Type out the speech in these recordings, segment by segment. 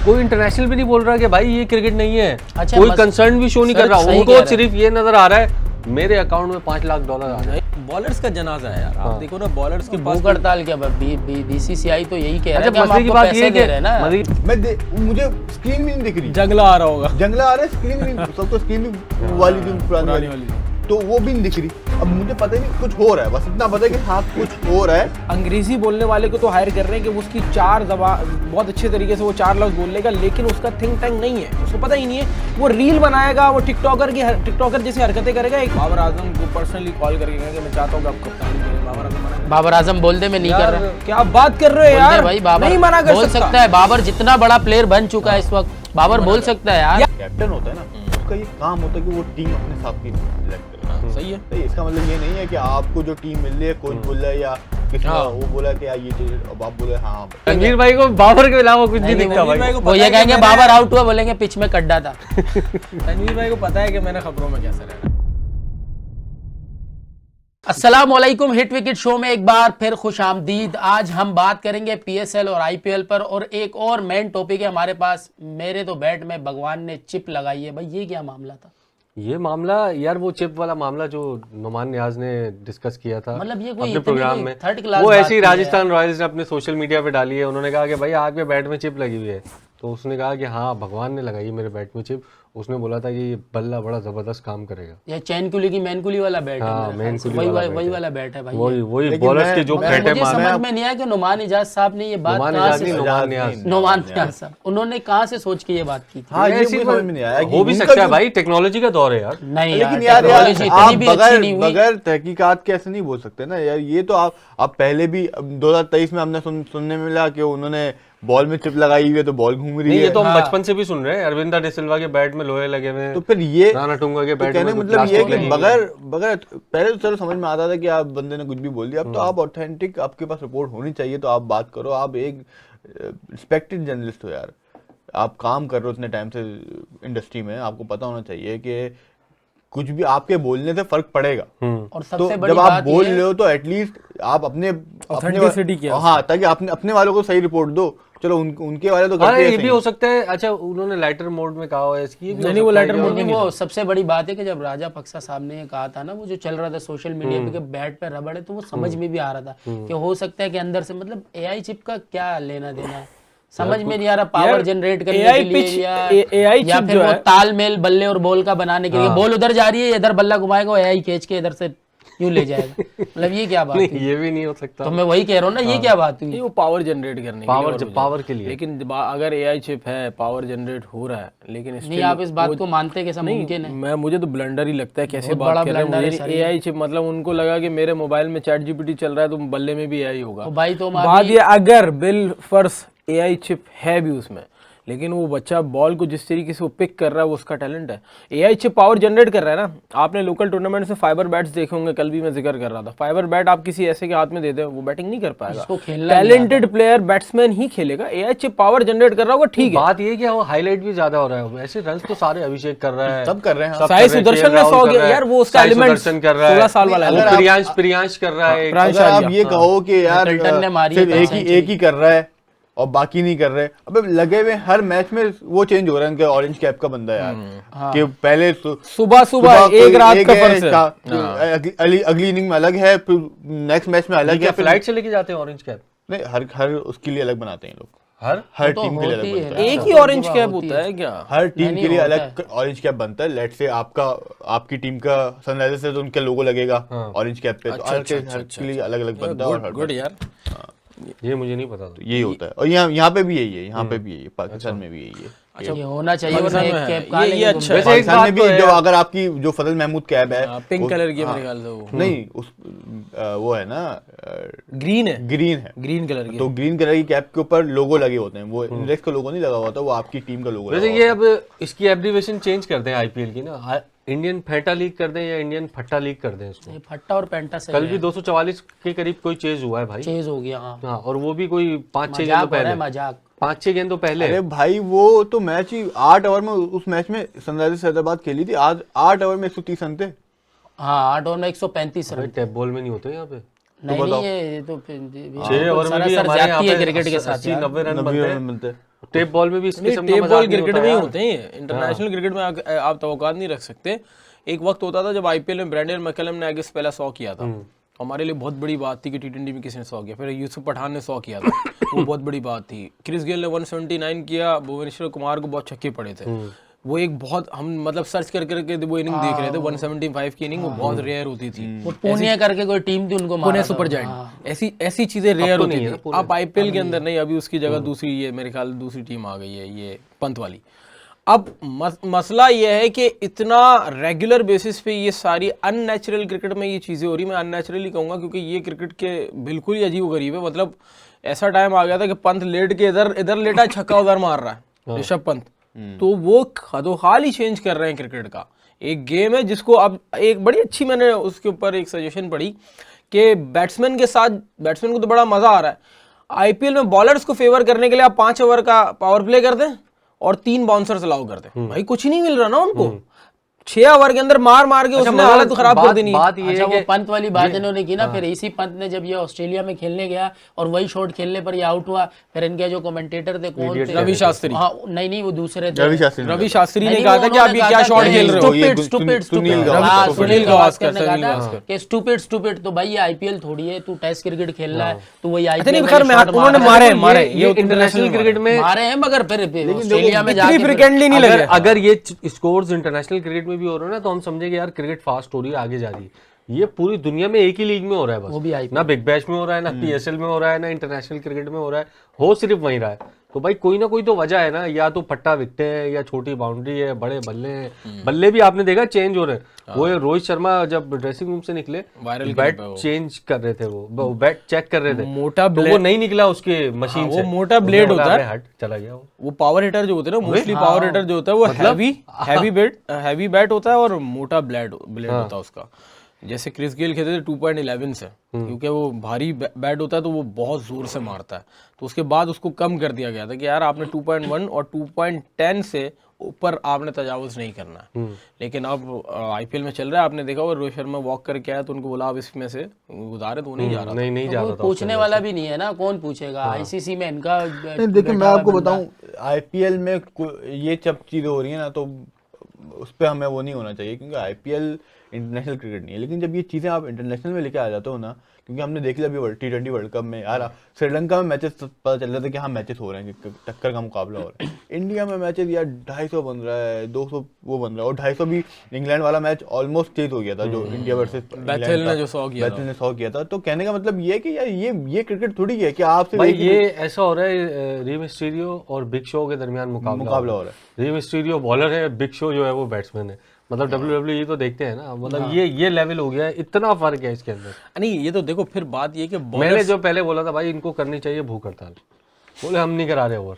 कोई इंटरनेशनल भी नहीं बोल रहा कि भाई ये क्रिकेट नहीं है। अच्छा, कोई कंसर्न भी शो नहीं कर रहा। सही उनको कह रहे सिर्फ ये नजर आ रहा है मेरे अकाउंट में $5 लाख आ रहे हैं। बॉलर्स का जनाजा है यार। आप देखो ना बॉलर्स के पास भूख हड़ताल क्या बीसीसीआई तो यही कह रहा है कि अच्छा, हम मसले की आपको बात पैसे ये दे रहे हैं ना। मुझे स्क्रीन भी नहीं दिख रही, जंगला आ रहा होगा। जंगला आ रहा है, स्क्रीन भी सबको स्क्रीन भी वाली जो पुरानी वाली तो वो भी नहीं दिख रही। अब मुझे पता ही नहीं कुछ हो रहा है, बस इतना पता है कि हाँ कुछ हो रहा है। अंग्रेजी बोलने वाले को तो हायर कर रहे हैं कि वो उसकी 4 जबान बहुत अच्छे तरीके से वो 4 लफ्ज बोल लेगा, लेकिन उसका थिंक टैंक नहीं है, उसको पता ही नहीं है। वो रील बनाएगा, वो टिकटॉकर जैसी हरकतें करेगा। एक बाबर आजम को पर्सनली कॉल करके कहेगा कि मैं चाहता हूँ कि आप कप्तानी करें। बाबर आजम बोल दे मैं नहीं कर रहा। क्या आप बात कर रहे हो यार? भाई बाबर नहीं मना कर बोल सकता है। बाबर जितना बड़ा प्लेयर बन चुका है इस वक्त, बाबर बोल सकता है यार। कैप्टन होता है ना, उसका ये काम होता है कि वो टीम अपने साथ की सिलेक्ट करे। सही है। तो इसका मतलब ये नहीं है कि आपको जो टीम मिल रही है कोच बोल रहा है या किसी वो बोला कि यार ये चीज, अब आप बोले हाँ। रणवीर भाई को बाबर के अलावा कुछ नहीं दिखता भाई। वो ये कहेंगे बाबर आउट हुआ, बोलेंगे पिच में कड्डा था। रणवीर भाई को पता है कि मैंने खबरों में कैसा रहना। अस्सलाम वालेकुम, हिट विकेट शो में एक बार फिर खुश आमदीद। आज हम बात करेंगे पीएसएल और आईपीएल पर, और एक और मेन टॉपिक है हमारे पास। मेरे तो बैट में भगवान ने चिप लगाई है। भाई ये क्या मामला था? ये मामला यार वो चिप वाला मामला जो नुमान नियाज ने डिस्कस किया था मतलब ये कोई अपने प्रोग्राम में, थर्ड क्लास वो ऐसे ही बात नहीं है राजस्थान रॉयल्स ने अपने सोशल मीडिया पे डाली है। उन्होंने कहा कि भाई आपके बैट में चिप लगी हुई है, तो उसने कहा कि हाँ भगवान ने लगाई मेरे बैट में चिप। उसने बोला था कि ये बल्ला बड़ा जबरदस्त काम करेगा। ये चैन कुली की मैनकुली वाला बैट है। हाँ, मेरे ख्याल से। मैनकुली वाला वही वाला बैट है भाई। वही बॉलर्स के जो मगर फैटे मुझे समझ में नहीं आया कि नुमान इजाज साहब ने ये बात कहाँ से, नुमान नियाज साहब उन्होंने कहाँ से सोच के ये बात की थी? हाँ, ये मुझे समझ में नहीं आया। हो भी सकता है भाई, टेक्नोलॉजी का दौर है यार। नहीं लेकिन यार, यार टेक्नोलॉजी इतनी आप भी अच्छी नहीं हुई। बगैर तहकीकात के ऐसे नहीं बोल सकते ना यार। ये तो आप पहले भी 2023 में हमने सुनने में मिला कि उन्होंने बॉल में चिप लगाई हुई है तो बॉल घूम रही नहीं, है। ये तो हम बचपन से भी सुन रहे हैं। अरविंदा डिसिल्वा के बैट में लोहे लगे हुए हैं, तो फिर ये राणा टुंगा के बैट कहने में मतलब ये प्लास्टिक कि लगी बगैर पहले तो चलो समझ में आता था कि आप बंदे ने कुछ भी बोल दिया। अब तो आप ऑथेंटिक, आपके पास रिपोर्ट होनी चाहिए तो आप बात करो। आप एक रिस्पेक्टेड जर्नलिस्ट हो यार, आप काम कर रहे हो इतने टाइम से इंडस्ट्री में, आपको पता होना चाहिए कि कुछ भी आपके बोलने से फर्क पड़ेगा। और तो सबसे बड़ी जब आप बात बोल ये रहे हो तो एटलीस्ट आप अपने Authenticity क्या है? हाँ, ताकि अपने वालों को सही रिपोर्ट दो। चलो उनके वाले तो हाँ, करते ये हैं भी हो सकता है। अच्छा, उन्होंने लाइटर मोड में कहा हुआ है इसकी। नहीं, वो लाइटर मोड में वो सबसे बड़ी बात है कि जब राजा पक्सा साहब ने ये कहा था ना, वो जो चल रहा था सोशल मीडिया पे कि बैट पे रबड़ है, तो वो समझ में भी आ रहा था कि हो सकता है कि अंदर से, मतलब एआई चिप का क्या लेना देना है, समझ में नहीं आ रहा। पावर जनरेट करने के लिए या फिर वो तालमेल बल्ले और बॉल का बनाने के लिए, बॉल उधर जा रही है, इधर बल्ला घुमाएगा, एआई खींच के इधर से यूं ले जाएगा। मतलब ये क्या बात नहीं, ये भी नहीं हो सकता। तो मैं वही कह रहा हूँ ना, ये क्या बात हुई? वो पावर जनरेट करने पावर के लिए। लेकिन अगर एआई चिप है, पावर जनरेट हो रहा है, लेकिन नहीं, आप इस बात को मानते कैसा मुमकिन है? मुझे तो ब्लंडर ही लगता है। कैसे बात कर रहे हैं एआई चिप? मतलब उनको लगा कि मेरे मोबाइल में चैट जीपीटी चल रहा है तो बल्ले में भी एआई होगा। भाई तो बात ये, अगर बिल फर्स एआई चिप है भी उसमें, लेकिन वो बच्चा बॉल को जिस तरीके से वो पिक कर रहा है वो उसका टैलेंट है। एआई चिप पावर जनरेट कर रहा है ना। आपने लोकल टूर्नामेंट से फाइबर बैट्स देखे होंगे, कल भी मैं जिक्र कर रहा था। फाइबर बैट आप किसी ऐसे के हाथ में दे दे, वो बैटिंग नहीं कर पाएगा। टैलेंटेड प्लेयर बैट्समैन ही खेलेगा। एआई चिप पावर जनरेट कर रहा होगा, ठीक है। बात ये कि वो हाईलाइट भी ज्यादा हो रहा है। ऐसे रन तो सारे अभिषेक कर रहा है, सब कर रहे हैं। साई सुदर्शन ने 100 यार, वो उसका एलिमेंट कर रहा है, 16 साल वाला है। प्रियांश कर रहा है। अगर आप ये कहो कि यार सिर्फ एक ही कर रहा है और बाकी नहीं कर रहे, अबे लगे हुए हर मैच में वो चेंज हो रहा है। उनके ऑरेंज कैप का बंदा यार, कि पहले सुबह एक रात का फर्क है, अगली इनिंग में अलग है, नेक्स्ट मैच में अलग है। फ्लाइट से लेके जाते हैं ऑरेंज कैप? नहीं, हर उसके लिए अलग बनाते हैं लोग। हर टीम के लिए अलग बनता है। एक ही ऑरेंज कैप होता है क्या? हर टीम के लिए अलग ऑरेंज कैप बनता है। लेट से आपकी टीम का सनराइजर्स है तो उनका लोगो लगेगा ऑरेंज कैप पे। तो हर के लिए अलग अलग बनता है। गुड यार, ये मुझे नहीं पता था। यही होता है। और यहाँ पे भी यही है, यहाँ पे भी यही है, पाकिस्तान में भी यही है। अच्छा, ये होना चाहिए। वरना एक कैप का ये अच्छा है। पाकिस्तान में भी जो अगर आपकी जो फजल महमूद कैप है पिंक कलर की, मेरे ख्याल से वो नहीं, उस वो है ना, ग्रीन है, ग्रीन कलर की। तो ग्रीन कलर की कैप के ऊपर लोगो लगे होते हैं। वो इंडेक्स का लोगो नहीं लगा होता, वो आपकी टीम का लोगो। वैसे ये अब इसकी एब्रीविएशन चेंज कर दें आईपीएल की ना, इंडियन फेंटा लीग कर दें या इंडियन फट्टा लीग कर दें इसको। फट्टा और पेंटा से कल भी 244 के करीब कोई चेज हुआ है भाई। चेज हो गया। हाँ, और वो भी कोई 5-6 गेंदों पहले। मजाक 5-6 गेंदों पहले। अरे भाई, वो तो मैच ही 8 ओवर में, उस मैच में सनराइजर्स हैदराबाद खेली थी। आज 8 ओवर में 130 रन थे। हाँ, 8 ओवर में 135 रन। टैप बॉल में नहीं होते यहाँ पे। नहीं, ये तो 6 ओवर में भी हमारे यहाँ पे क्रिकेट के साथ 80-90 रन बनते हैं। टेप बॉल में भी इस किस्म का टेप मजाक बॉल नहीं क्रिकेट होता में ही यार। होते हैं, इंटरनेशनल क्रिकेट में आप तवक्कुआत नहीं रख सकते। एक वक्त होता था जब आईपीएल में ब्रेंडन मैकलम ने आगे से पहला 100 किया था, हमारे लिए बहुत बड़ी बात थी कि टी20 में किसी ने 100 किया। फिर यूसुफ पठान ने 100 किया था, वो बहुत बड़ी बात थी। क्रिस गेल ने 179 किया, भुवनेश्वर कुमार को बहुत छक्के पड़े थे। वो एक बहुत, हम मतलब सर्च कर करके वो इनिंग देख रहे थे 175 की इनिंग, वो बहुत रेयर होती थी। वो पुणे करके कोई टीम थी, उनको पुणे मारा सुपर था। जायंट, ऐसी चीजें रेयर तो होती नहीं है थी। ना पुणे। अब आईपीएल के अंदर नहीं, अभी उसकी जगह दूसरी, ये मेरे ख्याल दूसरी टीम आ गई है, ये पंत वाली। अब मसला ये है कि इतना रेगुलर बेसिस पे ये सारी अननेचुरल क्रिकेट में ये चीज़ें हो रही, मैं अननेचुरली कहूँगा क्योंकि ये क्रिकेट के बिल्कुल ही अजीब गरीब है। मतलब ऐसा टाइम आ गया था कि पंत लेट के इधर लेटा है, छक्का उधर मार रहा है ऋषभ पंत। तो वो खदोहाल ही चेंज कर रहे हैं क्रिकेट का। एक गेम है जिसको अब एक बड़ी अच्छी, मैंने उसके ऊपर एक सजेशन पढ़ी कि बैट्समैन के साथ, बैट्समैन को तो बड़ा मजा आ रहा है, आईपीएल में बॉलर्स को फेवर करने के लिए आप 5 ओवर का पावर प्ले कर दें और 3 बाउंसर्स अलाउ कर दें। भाई कुछ ही नहीं मिल रहा ना उनको, 6 ओवर के अंदर मार के उसने हालत खराब कर देनी। बात ये अच्छा, है वो कि पंत वाली बात इन्होंने की ना, फिर इसी पंत ने जब ये ऑस्ट्रेलिया में खेलने गया और वही शॉट खेलने पर ये आउट हुआ, फिर इनके जो कमेंटेटर थे कौन थे, रवि शास्त्री। हाँ, नहीं वो दूसरे थे, रवि शास्त्री ने रवि शास्त्री ने नहीं, कहा वो था कि उन्होंने आप ये कहा क्या था शॉट कि खेल रहे हो। ये stupid, सुनील stupid, गावस्कर, हाँ, सुनील गावस्कर ने सुनील कहा गावस्कर। था कि स्टूपिड, तो भाई ये आईपीएल थोड़ी है, तू टेस्ट क्रिकेट खेल रहा है, तो वही अच्छा आईपीएल नहीं, खैर उन्होंने मारे ये इंटरनेशनल क्रिकेट में मारे हैं, मगर फिर ऑस्ट्रेलिया में इतनी जाके फ्रिक्वेंटली नहीं लगे। अगर ये स्कोर्स इंटरनेशनल क्रिकेट में भी हो रहे हैं ना, तो हम समझेंगे यार क्रिकेट फास्ट हो रही है, आगे जा रही है। ये पूरी दुनिया में एक ही लीग में हो रहा है वो भी बस, IPL ना बिग बैश में हो रहा है, ना पीएसएल में हो रहा है, ना इंटरनेशनल क्रिकेट में हो रहा है, हो सिर्फ वहीं रहा है। तो भाई कोई ना कोई तो वजह है ना, या तो पट्टा विकटे हैं, या छोटी बाउंड्री है, बड़े बल्ले हैं। बल्ले भी आपने देखा चेंज हो रहे हैं। वो ये रोहित शर्मा जब ड्रेसिंग रूम से निकले, वायरल बैट चेंज कर रहे थे, वो बैट चेक कर रहे थे, मोटा तो वो नहीं निकला उसके मशीन से, वो मोटा ब्लेड होता है, हट चला गया वो पावर हिटर जो होते हैं ना, मोस्टली पावर हिटर जो होता है वो हैवी बैट होता है और मोटा ब्लेड होता है उसका। जैसे क्रिस गेल खेलते थे 2.11 से, क्योंकि वो भारी बैट होता है तो वो बहुत जोर से मारता है, तो उसके बाद उसको कम कर दिया गया था कि यार आपने 2.1 और 2.10 से ऊपर आपने तजावुज नहीं करना है। लेकिन अब आईपीएल में चल रहा है, आपने देखा होगा रोहित शर्मा वॉक करके आया तो उनको बोला आप इसमें से गुजारे, तो वो नहीं जा रहा था। नहीं जा रहा था। पूछने वाला भी नहीं है ना, कौन पूछेगा। आईसीसी में इनका देखिए मैं आपको बताऊं, आईपीएल में ये सब चीजें हो रही है ना, तो उस पर हमें वो नहीं होना चाहिए, क्योंकि आईपीएल इंटरनेशनल क्रिकेट नहीं है। लेकिन जब ये चीज़ें आप इंटरनेशनल में लेके आ जाते हो ना, क्योंकि हमने देख लिया अभी T20 वर्ल्ड कप में यार, श्रीलंका में मैचेस पता चल रहा था कि हाँ मैचेस हो रहे हैं, कि टक्कर का मुकाबला हो रहा है। इंडिया में मैचेस यार 250 बन रहा है, 200 वो बन रहा है, और 250 भी इंग्लैंड वाला मैच ऑलमोस्ट चेज हो गया था, जो इंडिया वर्सेस बैथेल ने जो 100 किया था। तो कहने का मतलब ये है कि यार ये क्रिकेट थोड़ी है कि आपसे भाई ये ऐसा हो रहा है, री मिस्टीरियो और बिग शो के दरमियान मुकाबला हो रहा है। री मिस्टीरियो बॉलर है, बिग शो जो है वो बैट्समैन है। मतलब WWE तो देखते हैं ना, मतलब ये लेवल हो गया है, इतना फर्क है इसके अंदर। नहीं ये तो देखो, फिर बात ये कि मैंने जो पहले बोला था भाई इनको करनी चाहिए भूख हड़ताल, बोले हम नहीं करा रहे ओवर।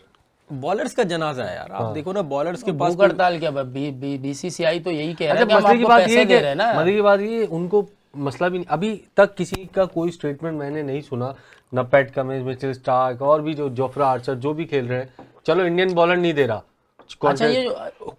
बॉलर्स का जनाजा है यार, आप देखो ना बॉलर्स के पास भूख हड़ताल क्या, बीसीसीआई तो यही कह रहा है कि अच्छा, हम मसले की आपको बात पैसे ये दे रहे हैं ना। मसले की बात ये, उनको मसला भी नहीं, अभी तक किसी का कोई स्टेटमेंट मैंने नहीं सुना, न पैट कमिंस, मिचेल स्टार्क और भी जो जोफ्रा आर्चर जो भी खेल रहे हैं, चलो इंडियन बॉलर नहीं दे रहा, अच्छा ये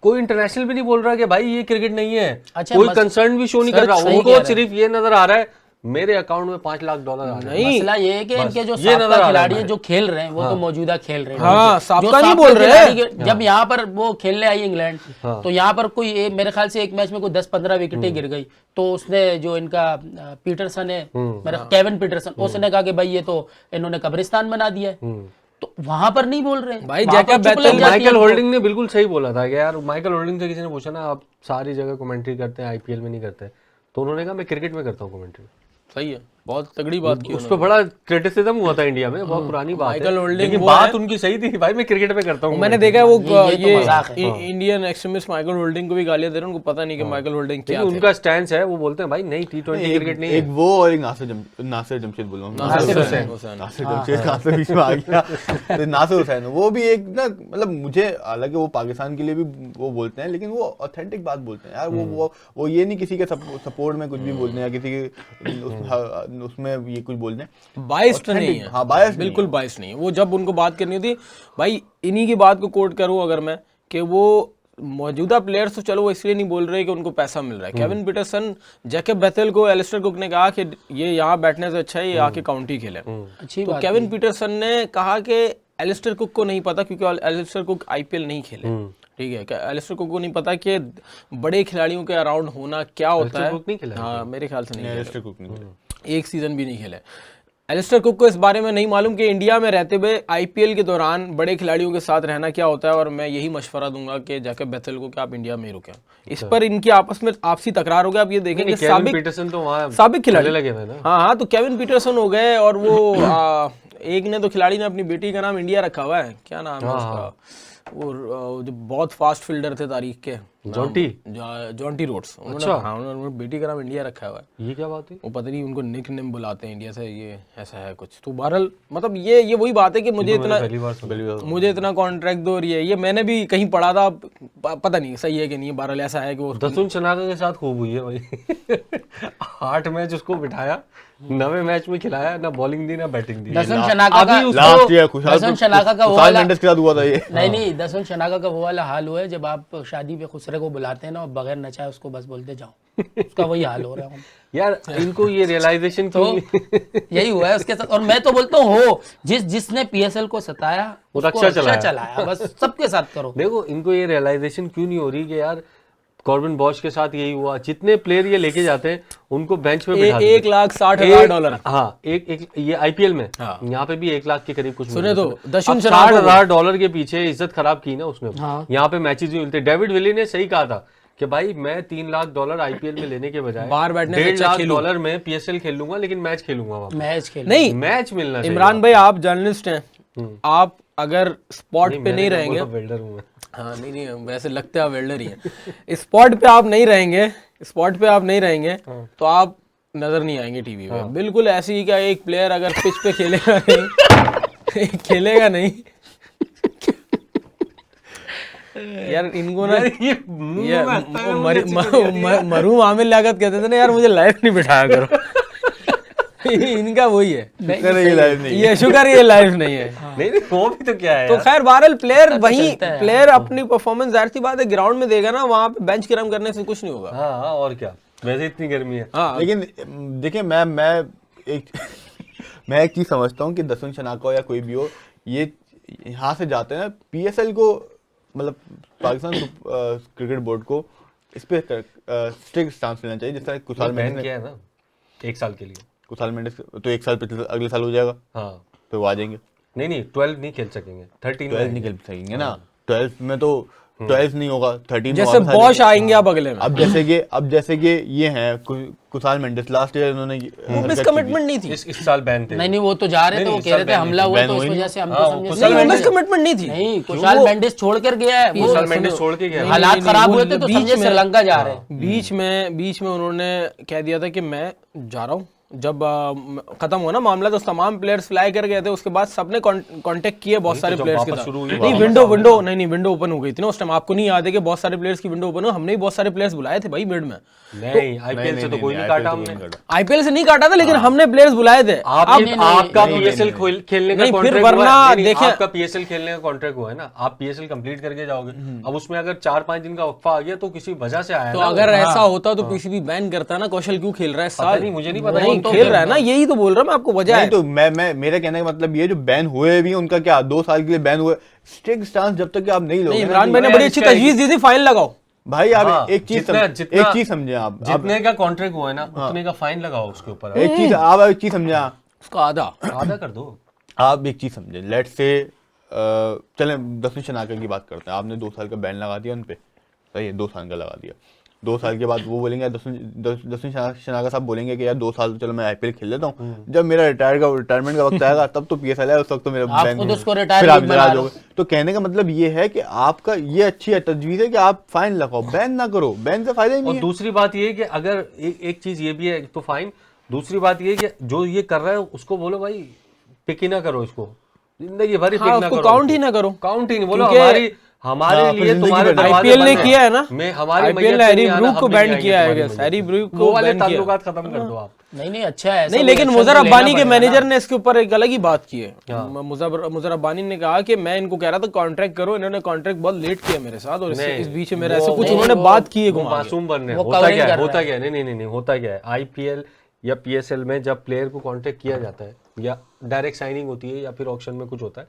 कोई इंटरनेशनल भी नहीं बोल रहा कि भाई ये क्रिकेट नहीं है, अच्छा, कोई कंसर्न भी शो नहीं कर रहा, सही कह उनको रहे हैं। सिर्फ ये नजर आ रहा है मेरे अकाउंट में $5 लाख आ रहे हैं। मसला ये है कि इनके जो ये नजर साबका आ रहा है खिलाड़ी हमें। जो खेल रहे हैं वो तो मौजूदा खेल रहे हैं। हाँ, जो साबका नहीं साबका बोल रहे खिलाड़ी जब यहाँ पर वो खेलने आई इंग्लैंड, तो यहाँ पर कोई मेरे ख्याल से एक मैच में कोई 10-15 विकेटें गिर गई, तो उसने जो इनका पीटरसन है, मेरा केविन पीटरसन, उसने कहा कि भाई ये तो इन्होंने कब्रिस्तान बना दिया है। तो वहां पर नहीं बोल रहे भाई, वहां पर जैकब चुप लग जाती है माइकल इनको। होल्डिंग ने बिल्कुल सही बोला था कि यार, माइकल होल्डिंग से किसी ने पूछा ना आप सारी जगह कमेंट्री करते हैं, आईपीएल में नहीं करते, तो उन्होंने कहा मैं क्रिकेट में करता हूँ कमेंट्री। सही है, बहुत तगड़ी बात की उस पर बड़ा क्रिटिसिज्म हुआ था इंडिया में, बहुत पुरानी बात है, माइकल होल्डिंग लेकिन वो बात है- उनकी सही थी भाई, मैं क्रिकेट में करता हूँ। मैंने देखा है वो ये तो मजाक है। इंडियन एक्सट्रीमिस्ट माइकल होल्डिंग को भी गालियां दे रहे हैं, उनको पता नहीं कि माइकल होल्डिंग क्या लेकिन उनका स्टैंड है, वो बोलते हैं भाई नहीं T20 क्रिकेट नहीं एक है। वो और एक नासिर जमशेद बोल रहा हूँ, नासिर नासिर जमशेद कहाँ से बीच में आ गया। तो नासिर हुसैन वो भी एक ना, मतलब मुझे, हालांकि वो पाकिस्तान के लिए भी वो बोलते हैं, लेकिन वो ऑथेंटिक बात बोलते हैं यार। वो ये नहीं किसी के सपोर्ट में कुछ भी बोलते हैं, या किसी के उसमें ये कुछ बोलते हैं, बाइस्ड नहीं है। हाँ, biased बिल्कुल बाइस्ड नहीं है वो। जब उनको बात करनी होती भाई, इन्हीं की बात को कोट करूं अगर मैं, कि वो मौजूदा प्लेयर्स तो चलो वो इसलिए नहीं बोल रहे कि उनको पैसा मिल रहा है। केविन पीटरसन, जैकब बेथेल को एलिस्टर कुक ने कहा कि ये यहाँ बैठने से अच्छा है ये आके काउंटी खेले। अच्छी तो बात केविन पीटरसन ने कहा कि एलिस्टर कुक को नहीं पता, क्योंकि एलिस्टर कुक आईपीएल नहीं खेले, ठीक है, एलिस्टर कुक को नहीं पता कि बड़े खिलाड़ियों के अराउंड होना क्या होता है। कुक नहीं खेला हाँ मेरे ख्याल से नहीं एलिस्टर कुक नहीं खेले, एक सीजन भी नहीं खेले। एलिस्टर कुक को इस बारे में नहीं मालूम कि इंडिया में रहते हुए आईपीएल के दौरान बड़े खिलाड़ियों के साथ रहना क्या होता है, और मैं यही मशवरा दूंगा कि जाके बेथल को कि आप इंडिया में ही रुकें। इस पर इनकी आपस में आपसी तकरार हो गया। आप ये देखेंगे केविन पीटरसन तो वहाँ साबिक खिलाड़ी लगे हुए ना। हाँ, तो केविन पीटरसन हो गए, और वो एक ने तो खिलाड़ी ने अपनी बेटी का नाम इंडिया रखा हुआ है, क्या नाम है उसका, वो जो बहुत फास्ट फील्डर थे तारीख के, जॉन्टी रोड्स, उन्होंने बेटी का नाम इंडिया रखा हुआ है। ये क्या बात है? वो पता नहीं उनको निक नेम बुलाते हैं इंडिया से, ये ऐसा है कुछ। तो बहरहाल मतलब ये वही बात है कि मुझे इतना कॉन्ट्रैक्ट दो, और ये मैंने भी कहीं पढ़ा था, पता नहीं सही है कि नहीं, बहरहाल ऐसा है कि वो दसुन शनाका के साथ खूब हुई है भाई 8 मैच उसको बिठाया, 9वें मैच में खिलाया, ना बॉलिंग दी ना बैटिंग दी। दसुन शनाका का लास्ट ईयर दसुन शनाका का वो खुशाल वाला मेंडिस के साथ हुआ था ये। नहीं, दसुन शनाका का वो वाला हाल हुआ है जब आप शादी पे खुसरे को बुलाते हैं ना और बगैर नचाए उसको बस बोलते जाओ, उसका वही हाल हो रहा है यार। इनको ये रियलाइजेशन तो यही हुआ है उसके साथ। और मैं तो बोलता हूँ हो जिसने पीएसएल को सताया वो उसको रक्षा चलाया, बस सबके साथ करो। देखो इनको ये रियलाइजेशन क्यों नहीं हो रही कि यार कॉर्बिन बॉश के साथ यही हुआ, जितने प्लेयर ये लेके जाते हैं उनको बेंच पे बिठा देते हैं। $1,60,000 हाँ, एक ये आईपीएल में यहाँ पे भी 1 लाख के करीब कुछ सुने तो दसुन $60,000 के पीछे इज्जत खराब की ना उसने। यहाँ पे मैचेस भी मिलते। डेविड विली ने सही कहा था कि भाई मैं $3 लाख आईपीएल में लेने के बजाय बाहर बैठने से $1.5 लाख में पीएसएल खेल लूंगा, लेकिन मैच खेलूंगा वहाँ पे। मैच खेल नहीं, मैच मिलना चाहिए। इमरान भाई आप जर्नलिस्ट हैं, आप अगर स्पॉट पे नहीं रहेंगे, बिल्डर हूँ मैं। हाँ नहीं वैसे लगते हैं आप वेल्डर ही हैं, स्पॉट पे आप नहीं रहेंगे तो आप नजर नहीं आएंगे टीवी पे। बिल्कुल ऐसे ही, क्या एक प्लेयर अगर पिच पे खेलेगा नहीं यार इनको ना ये मरूम आमिर लियाकत कहते थे ना यार, मुझे लाइफ नहीं बिठाया करो इनका वही है, ये शुक्र ये लाइफ नहीं है। नहीं वो भी तो क्या है तो खैर बहरहाल प्लेयर अपनी परफॉर्मेंस जाहिर सी बात है ग्राउंड में देगा ना, वहाँ पे बेंच क्रम करने से कुछ नहीं होगा। हाँ और क्या, वैसे इतनी गर्मी है। हाँ लेकिन देखिए मैं एक चीज समझता हूँ कि दसुन शनाका हो या कोई भी हो, ये यहाँ से जाते हैं पीएसएल को, मतलब पाकिस्तान क्रिकेट बोर्ड को इस पे स्ट्रिक्ट स्टांस लेना चाहिए, जिस तरह कुशाल मेंडिस ने किया है ना 1 साल के लिए। कुशाल मेंडिस तो 1 साल अगले साल हो जाएगा, हाँ फिर वो आ जाएंगे। नहीं 12 नहीं खेल सकेंगे, 12 नहीं खेल सकेंगे ना, 12 में तो 12 नहीं होगा, 13 जैसे बॉश आएंगे आप अगले में। अब जैसे कि ये हैं कुशाल मेंडिस, लास्ट ईयर इन्होंने मिस कमिटमेंट नहीं थी, इस साल बैन थे। नहीं वो तो जा रहे थे, वो कह रहे थे हमला हुआ तो इस वजह से हम तो समझे कुशाल मिस कमिटमेंट नहीं थी। नहीं, कुशाल मेंडिस छोड़ कर गया है, वो कुशाल मेंडिस छोड़ के गया। हालात खराब हुए थे तो समझे श्रीलंका जा रहे हैं। बीच में उन्होंने कह दिया था कि मैं जा रहा हूँ, जब खत्म हुआ ना मामला तो तमाम प्लेयर्स फ्लाई कर गए थे। उसके बाद सबने कांटेक्ट किए बहुत सारे प्लेयर्स के साथ। नहीं विंडो ओपन हो गई थी ना उस टाइम, आपको नहीं याद है कि बहुत सारे प्लेयर्स की विंडो ओपन हो, हमने ही बहुत सारे प्लेयर्स बुलाए थे भाई मिड में। नहीं आईपीएल से तो कोई नहीं काटा हमने, आईपीएल से नहीं काटा था, लेकिन हमने प्लेयर्स बुलाए थे। आपका पीएसएल खेलने का कॉन्ट्रैक्ट वरना देखिए आपका पीएसएल खेलने का कॉन्ट्रैक्ट हुआ है ना, आप पीएसएल कंप्लीट करके जाओगे। अब उसमें अगर 4-5 दिन का वक्फा आ गया तो किसी वजह से आया। तो अगर ऐसा होता तो पीसीबी बैन करता ना, कौशल क्यों खेल रहा है साल? मुझे नहीं पता, नहीं खेल रहा है ना, यही तो बोल रहा मैं आपको वजह है। तो मैं मेरा कहने का मतलब ये जो बैन हुए भी उनका क्या 2 साल के लिए बैन हुए, स्ट्रिक्ट स्टांस जब तक आप नहीं लोगे। इमरान भाई ने बड़ी अच्छी तजवीज दी थी, फाइन लगाओ भाई। आप एक चीज समझे, आप जितने का कॉन्ट्रैक्ट हुआ है ना उतने का फाइन लगाओ उसके ऊपर। एक चीज समझे, उसका आधा कर दो। आप एक चीज समझे, लेट से चले दसुन शनाका की बात करते हैं। आपने 2 साल का बैन लगा दिया उनपे, सही है, 2 साल का लगा दिया। 2 साल के बाद वो बोलेंगे, दसुन शनाका साहब बोलेंगे कि यार 2 साल तो चलो मैं आईपीएल खेल लेता हूँ, जब मेरा रिटायरमेंट का वक्त आएगा तब तो पीएसएल है, उस वक्त तो मेरा बैन फिर आप नाराज हो गए। तो कहने का मतलब ये है कि आपका ये अच्छी तजवीज है कि आप फाइन लगाओ, बैन ना करो, बैन से फायदा ही नहीं है। दूसरी बात ये है कि अगर एक चीज ये भी है तो फाइन, दूसरी बात ये है कि जो ये कर रहा है उसको बोलो भाई पिक ही ना करो, इसको जिंदगी भर पिक ना करो, काउंट ही ना करो, काउंट ही नहीं बोलो हमारे लिए तुम्हारे आईपीएल ने किया है ना, हमारी आईपीएल ने हैरी ब्रूक को बैन किया है, हैरी ब्रूक को वाले ताल्लुकात खत्म कर दो आप। नहीं अच्छा है नहीं, लेकिन मुजर अब्बानी के मैनेजर ने इसके ऊपर एक अलग ही बात की है। मुजर अब्बानी ने कहा कि मैं इनको कह रहा था कॉन्ट्रैक्ट करो, इन्होंने कॉन्ट्रैक्ट बहुत लेट किया मेरे साथ, और इस बीच में मेरा ऐसे कुछ उन्होंने बात की है। मासूम बनने होता क्या है नहीं होता क्या है, आईपीएल या पीएसएल में जब प्लेयर को कॉन्ट्रैक्ट किया जाता है या डायरेक्ट साइनिंग होती है या फिर ऑक्शन में कुछ होता है,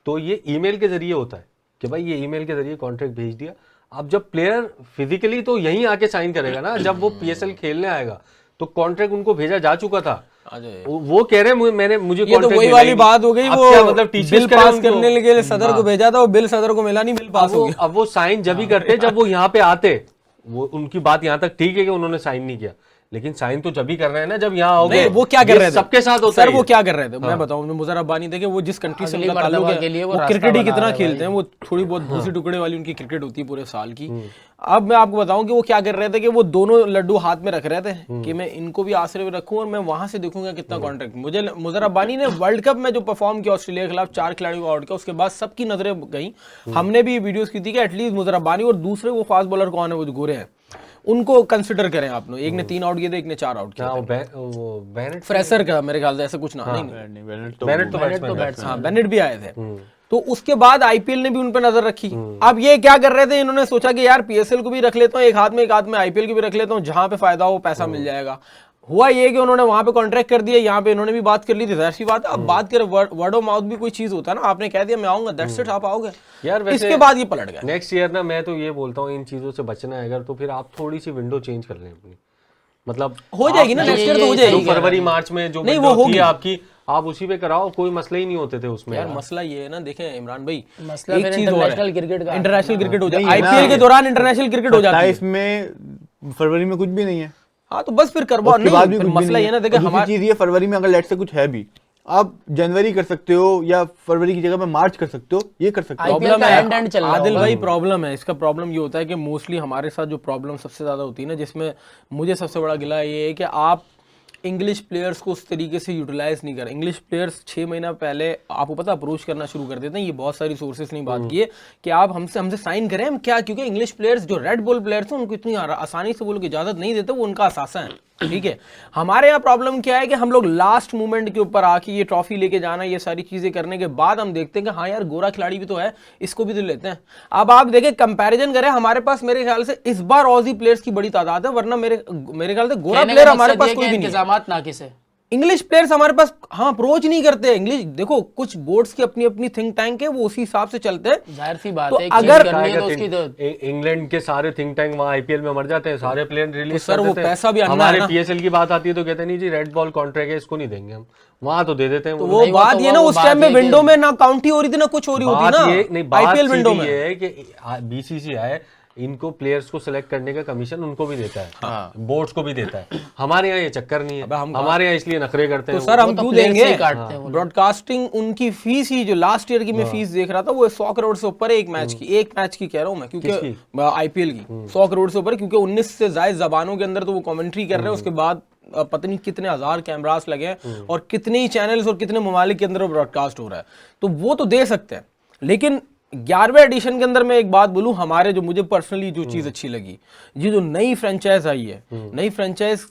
तो ये ईमेल के जरिए होता है कि भाई ये ईमेल के जरिए कॉन्ट्रैक्ट भेज दिया। अब जब प्लेयर फिजिकली तो यहीं आके साइन करेगा ना, जब वो पीएसएल खेलने आएगा तो कॉन्ट्रैक्ट उनको भेजा जा चुका था। वो कह रहे हैं मुझे ये तो contract वही मिला वाली ही बात हो गई, नहीं। अब वो क्या मतलब टीचर्स बिल पास करने के लिए सदर को भेजा था, वो बिल सदर को मिला नहीं, बिल पास हो गया। अब वो साइन जब ही करते जब वो यहाँ पे आते, वो उनकी बात यहाँ तक ठीक है कि उन्होंने साइन नहीं किया, लेकिन साइन तो जब ही कर रहे हैं ना जब यहाँ आओगे। नहीं, वो क्या कर ये रहे थे सबके साथ होता सर, है वो ये। क्या कर रहे थे मैं बताऊं, मुजर अब्बानी देखे वो जिस कंट्री से अगली उनका ताल्लुक मर्तबा के है लिए वो वो रास्ता क्रिकेट ही बना कितना रहे खेलते हैं, वो थोड़ी बहुत भूसी टुकड़े वाली उनकी क्रिकेट होती है पूरे साल की। अब मैं आपको बताऊं कि वो क्या कर रहे थे कि वो दोनों लड्डू हाथ में रख रहे थे कि मैं इनको भी आश्रय में रखूं और मैं वहां से देखूंगा कितना कॉन्ट्रैक्ट। मुझे मुजर अब्बानी ने वर्ल्ड कप में जो परफॉर्म किया ऑस्ट्रेलिया के खिलाफ 4 खिलाड़ियों को आउट किया, उसके बाद सबकी नजरें गई। हमने भी वीडियोस की थी कि एटलीस्ट मुजर अब्बानी और दूसरे वो फास्ट बॉलर कौन है वो जो गोरे हैं उनको कंसिडर करें आप लोग। एक ने 3 आउट किए थे, एक ने 4 आउट किया। वो बेनेट फ्रेशर का मेरे ख्याल से ऐसा कुछ ना नहीं बेनेट तो बैट्समैन। हाँ बेनेट भी आए थे। तो उसके बाद आईपीएल ने भी उन पर नजर रखी। अब ये क्या कर रहे थे, इन्होंने सोचा कि यार पीएसएल को भी रख लेता हूँ एक हाथ में आईपीएल को भी रख लेता हूँ, जहां पे फायदा हो पैसा मिल जाएगा। हुआ ये कि उन्होंने वहां पे कॉन्ट्रैक्ट कर दिया, यहाँ पे इन्होंने भी बात कर ली थी, जाहिर सी बात है। अब बात करें वर्ड ऑफ माउथ भी कोई चीज होता है ना, आपने कह दिया मैं आऊंगा, दैट्स इट, आप आओगे यार वैसे इसके बाद ये पलट गया। नेक्स्ट ईयर ना मैं तो ये बोलता हूँ इन चीजों से बचना है अगर, तो फिर आप थोड़ी सी विंडो चेंज कर लें अपनी, मतलब हो जाएगी ना नेक्स्ट ईयर तो हो जाएगी। जो फरवरी मार्च में जो नहीं, window वो थी होगी। आपकी, आप उसी पे कराओ, कोई मसले ही नहीं होते थे उसमें। यार मसला ये है ना, देखें इमरान भाई, मसला फिर इंटरनेशनल क्रिकेट का, इंटरनेशनल क्रिकेट हो जाए, नहीं है ना। आईपीएल के दौरान इंटरनेशनल क्रिकेट हो जाती है। 27 में फरवरी में कुछ भी नहीं है, हाँ तो बस फिर करवाओ। उसके बाद भी नहीं, कुछ भी मसला नहीं ये ना है। देखे और दूसरी चीज ये फरवरी में अगर लेट से कुछ है भी, आप जनवरी कर सकते हो या फरवरी की जगह पे मार्च कर सकते हो, ये कर सकते हो। IPL का एंड एंड चल रहा आदिल होगा। भाई प्रॉब्लम है इसका। प्रॉब्लम ये होता है कि मोस्टली हमारे साथ जो प्रॉब्लम सबसे ज्यादा होती है ना, जिसमें मुझे सबसे बड़ा गिला ये है कि आप इंग्लिश प्लेयर्स को उस तरीके से यूटिलाइज नहीं कर। इंग्लिश प्लेयर्स 6 महीना पहले आपको पता अप्रोच करना शुरू कर देते हैं। ये बहुत सारी सोर्सेस ने बात की है कि आप हमसे साइन करें। हम क्या, क्योंकि इंग्लिश प्लेयर्स जो रेड बॉल प्लेयर्स हैं उनको इतनी आसानी से वो लोग इजाजत नहीं देते, वो उनका असासा है, ठीक है। हमारे यहाँ प्रॉब्लम क्या है कि हम लोग लास्ट मोमेंट के ऊपर आके ये ट्रॉफी लेके जाना, ये सारी चीजें करने के बाद हम देखते हैं कि हाँ यार गोरा खिलाड़ी भी तो है, इसको भी तो लेते हैं। अब आप देखें कंपैरिजन करें, हमारे पास मेरे ख्याल से इस बार ऑजी प्लेयर्स की बड़ी तादाद है, वरना मेरे ख्याल से गोरा प्लेयर हमारे पास कोई भी नहीं है। इंतजामात नाकिस है। इंग्लिश प्लेयर्स हमारे पास हाँ अप्रोच नहीं करते इंग्लिश। देखो कुछ बोर्ड्स की अपनी अपनी थिंक टैंक है, वो उसी हिसाब से चलते हैं। जाहिर सी बात तो है, अगर इंग्लैंड के सारे थिंक टैंक वहाँ आईपीएल में मर जाते हैं, सारे प्लेयर रिलीज सर कर वो देते हैं। पैसा भी अन्ना है हमारे ना। पीएसएल की बात आती है तो कहते हैं नहीं जी रेड बॉल कॉन्ट्रैक्ट है, इसको नहीं देंगे हम, वहां तो दे देते हैं। तो वो बात ये ना, उस टाइम में विंडो में ना काउंटी हो रही थी ना कुछ हो रही होती ना आईपीएल विंडो में। ये है कि बीसीसीआई इनको प्लेयर्स को सिलेक्ट करने का कमीशन उनको भी देता है, बोर्ड्स को भी देता है। हमारे यहाँ ये चक्कर नहीं है, हमारे यहाँ इसलिए नखरे करते हैं। तो सर हम क्यों देंगे? काटते हैं ब्रॉडकास्टिंग उनकी फीस ही जो लास्ट ईयर की मैं फीस देख रहा था वो 100 करोड़ से ऊपर है एक मैच की कह रहा हूँ मैं, क्योंकि आईपीएल की 100 करोड़ से ऊपर, क्योंकि 19 से ज्यादा जबानों के अंदर तो वो कमेंट्री कर रहे हैं। उसके बाद पता नहीं कितने हजार कैमरास लगे हैं और कितने ही चैनल्स और कितने ममालिक के अंदर ब्रॉडकास्ट हो रहा है, तो वो तो दे सकते हैं। लेकिन 11वें एडिशन के अंदर मैं एक बात बोलूं, हमारे जो मुझे पर्सनली जो चीज अच्छी लगी, ये जो नई फ्रेंचाइज आई है, नई फ्रेंचाइज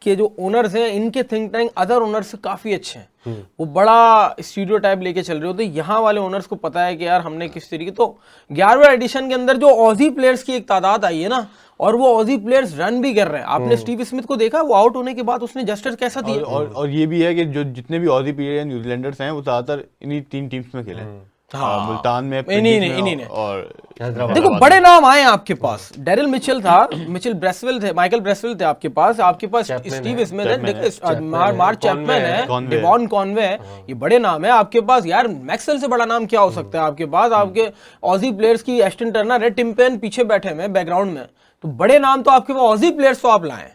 के जो ओनर्स हैं इनके थिंक टैंक अदर ओनर्स से काफी अच्छे हैं। वो बड़ा स्टूडियो टाइप लेके चल रहे होते। यहाँ वाले ओनर्स को पता है कि यार हमने किस तरीके, तो 11वें एडिशन के अंदर जो ऑजी प्लेयर्स की एक तादाद आई है ना, और वो ऑजी प्लेयर्स रन भी कर रहे हैं। आपने स्टीव स्मिथ को देखा, वो आउट होने के बाद उसने जस्टिस कैसा दिया। और ये भी है कि जो जितने भी ऑजी प्लेयर या न्यूजीलैंडर्स हैं वो ज्यादातर इन्हीं 3 टीम्स में खेले हैं। हाँ, मुल्तान में, नहीं और देखो बड़े नाम आए आपके पास। डेरिल मिचेल था, मिचेल ब्रेसवेल थे, माइकल ब्रेसवेल थे आपके पास स्टीव स्मिथ है, मार्क चैपमैन है, डेवॉन कॉनवे है, ये बड़े नाम है आपके पास। यार मैक्सवेल से बड़ा नाम क्या हो सकता है आपके पास? आपके ऑजी प्लेयर्स की एस्टन टर्नर है, टिम पेन पीछे बैठे हैं बैकग्राउंड में, तो बड़े नाम तो आपके पास ऑजी प्लेयर्स तो आप लाए।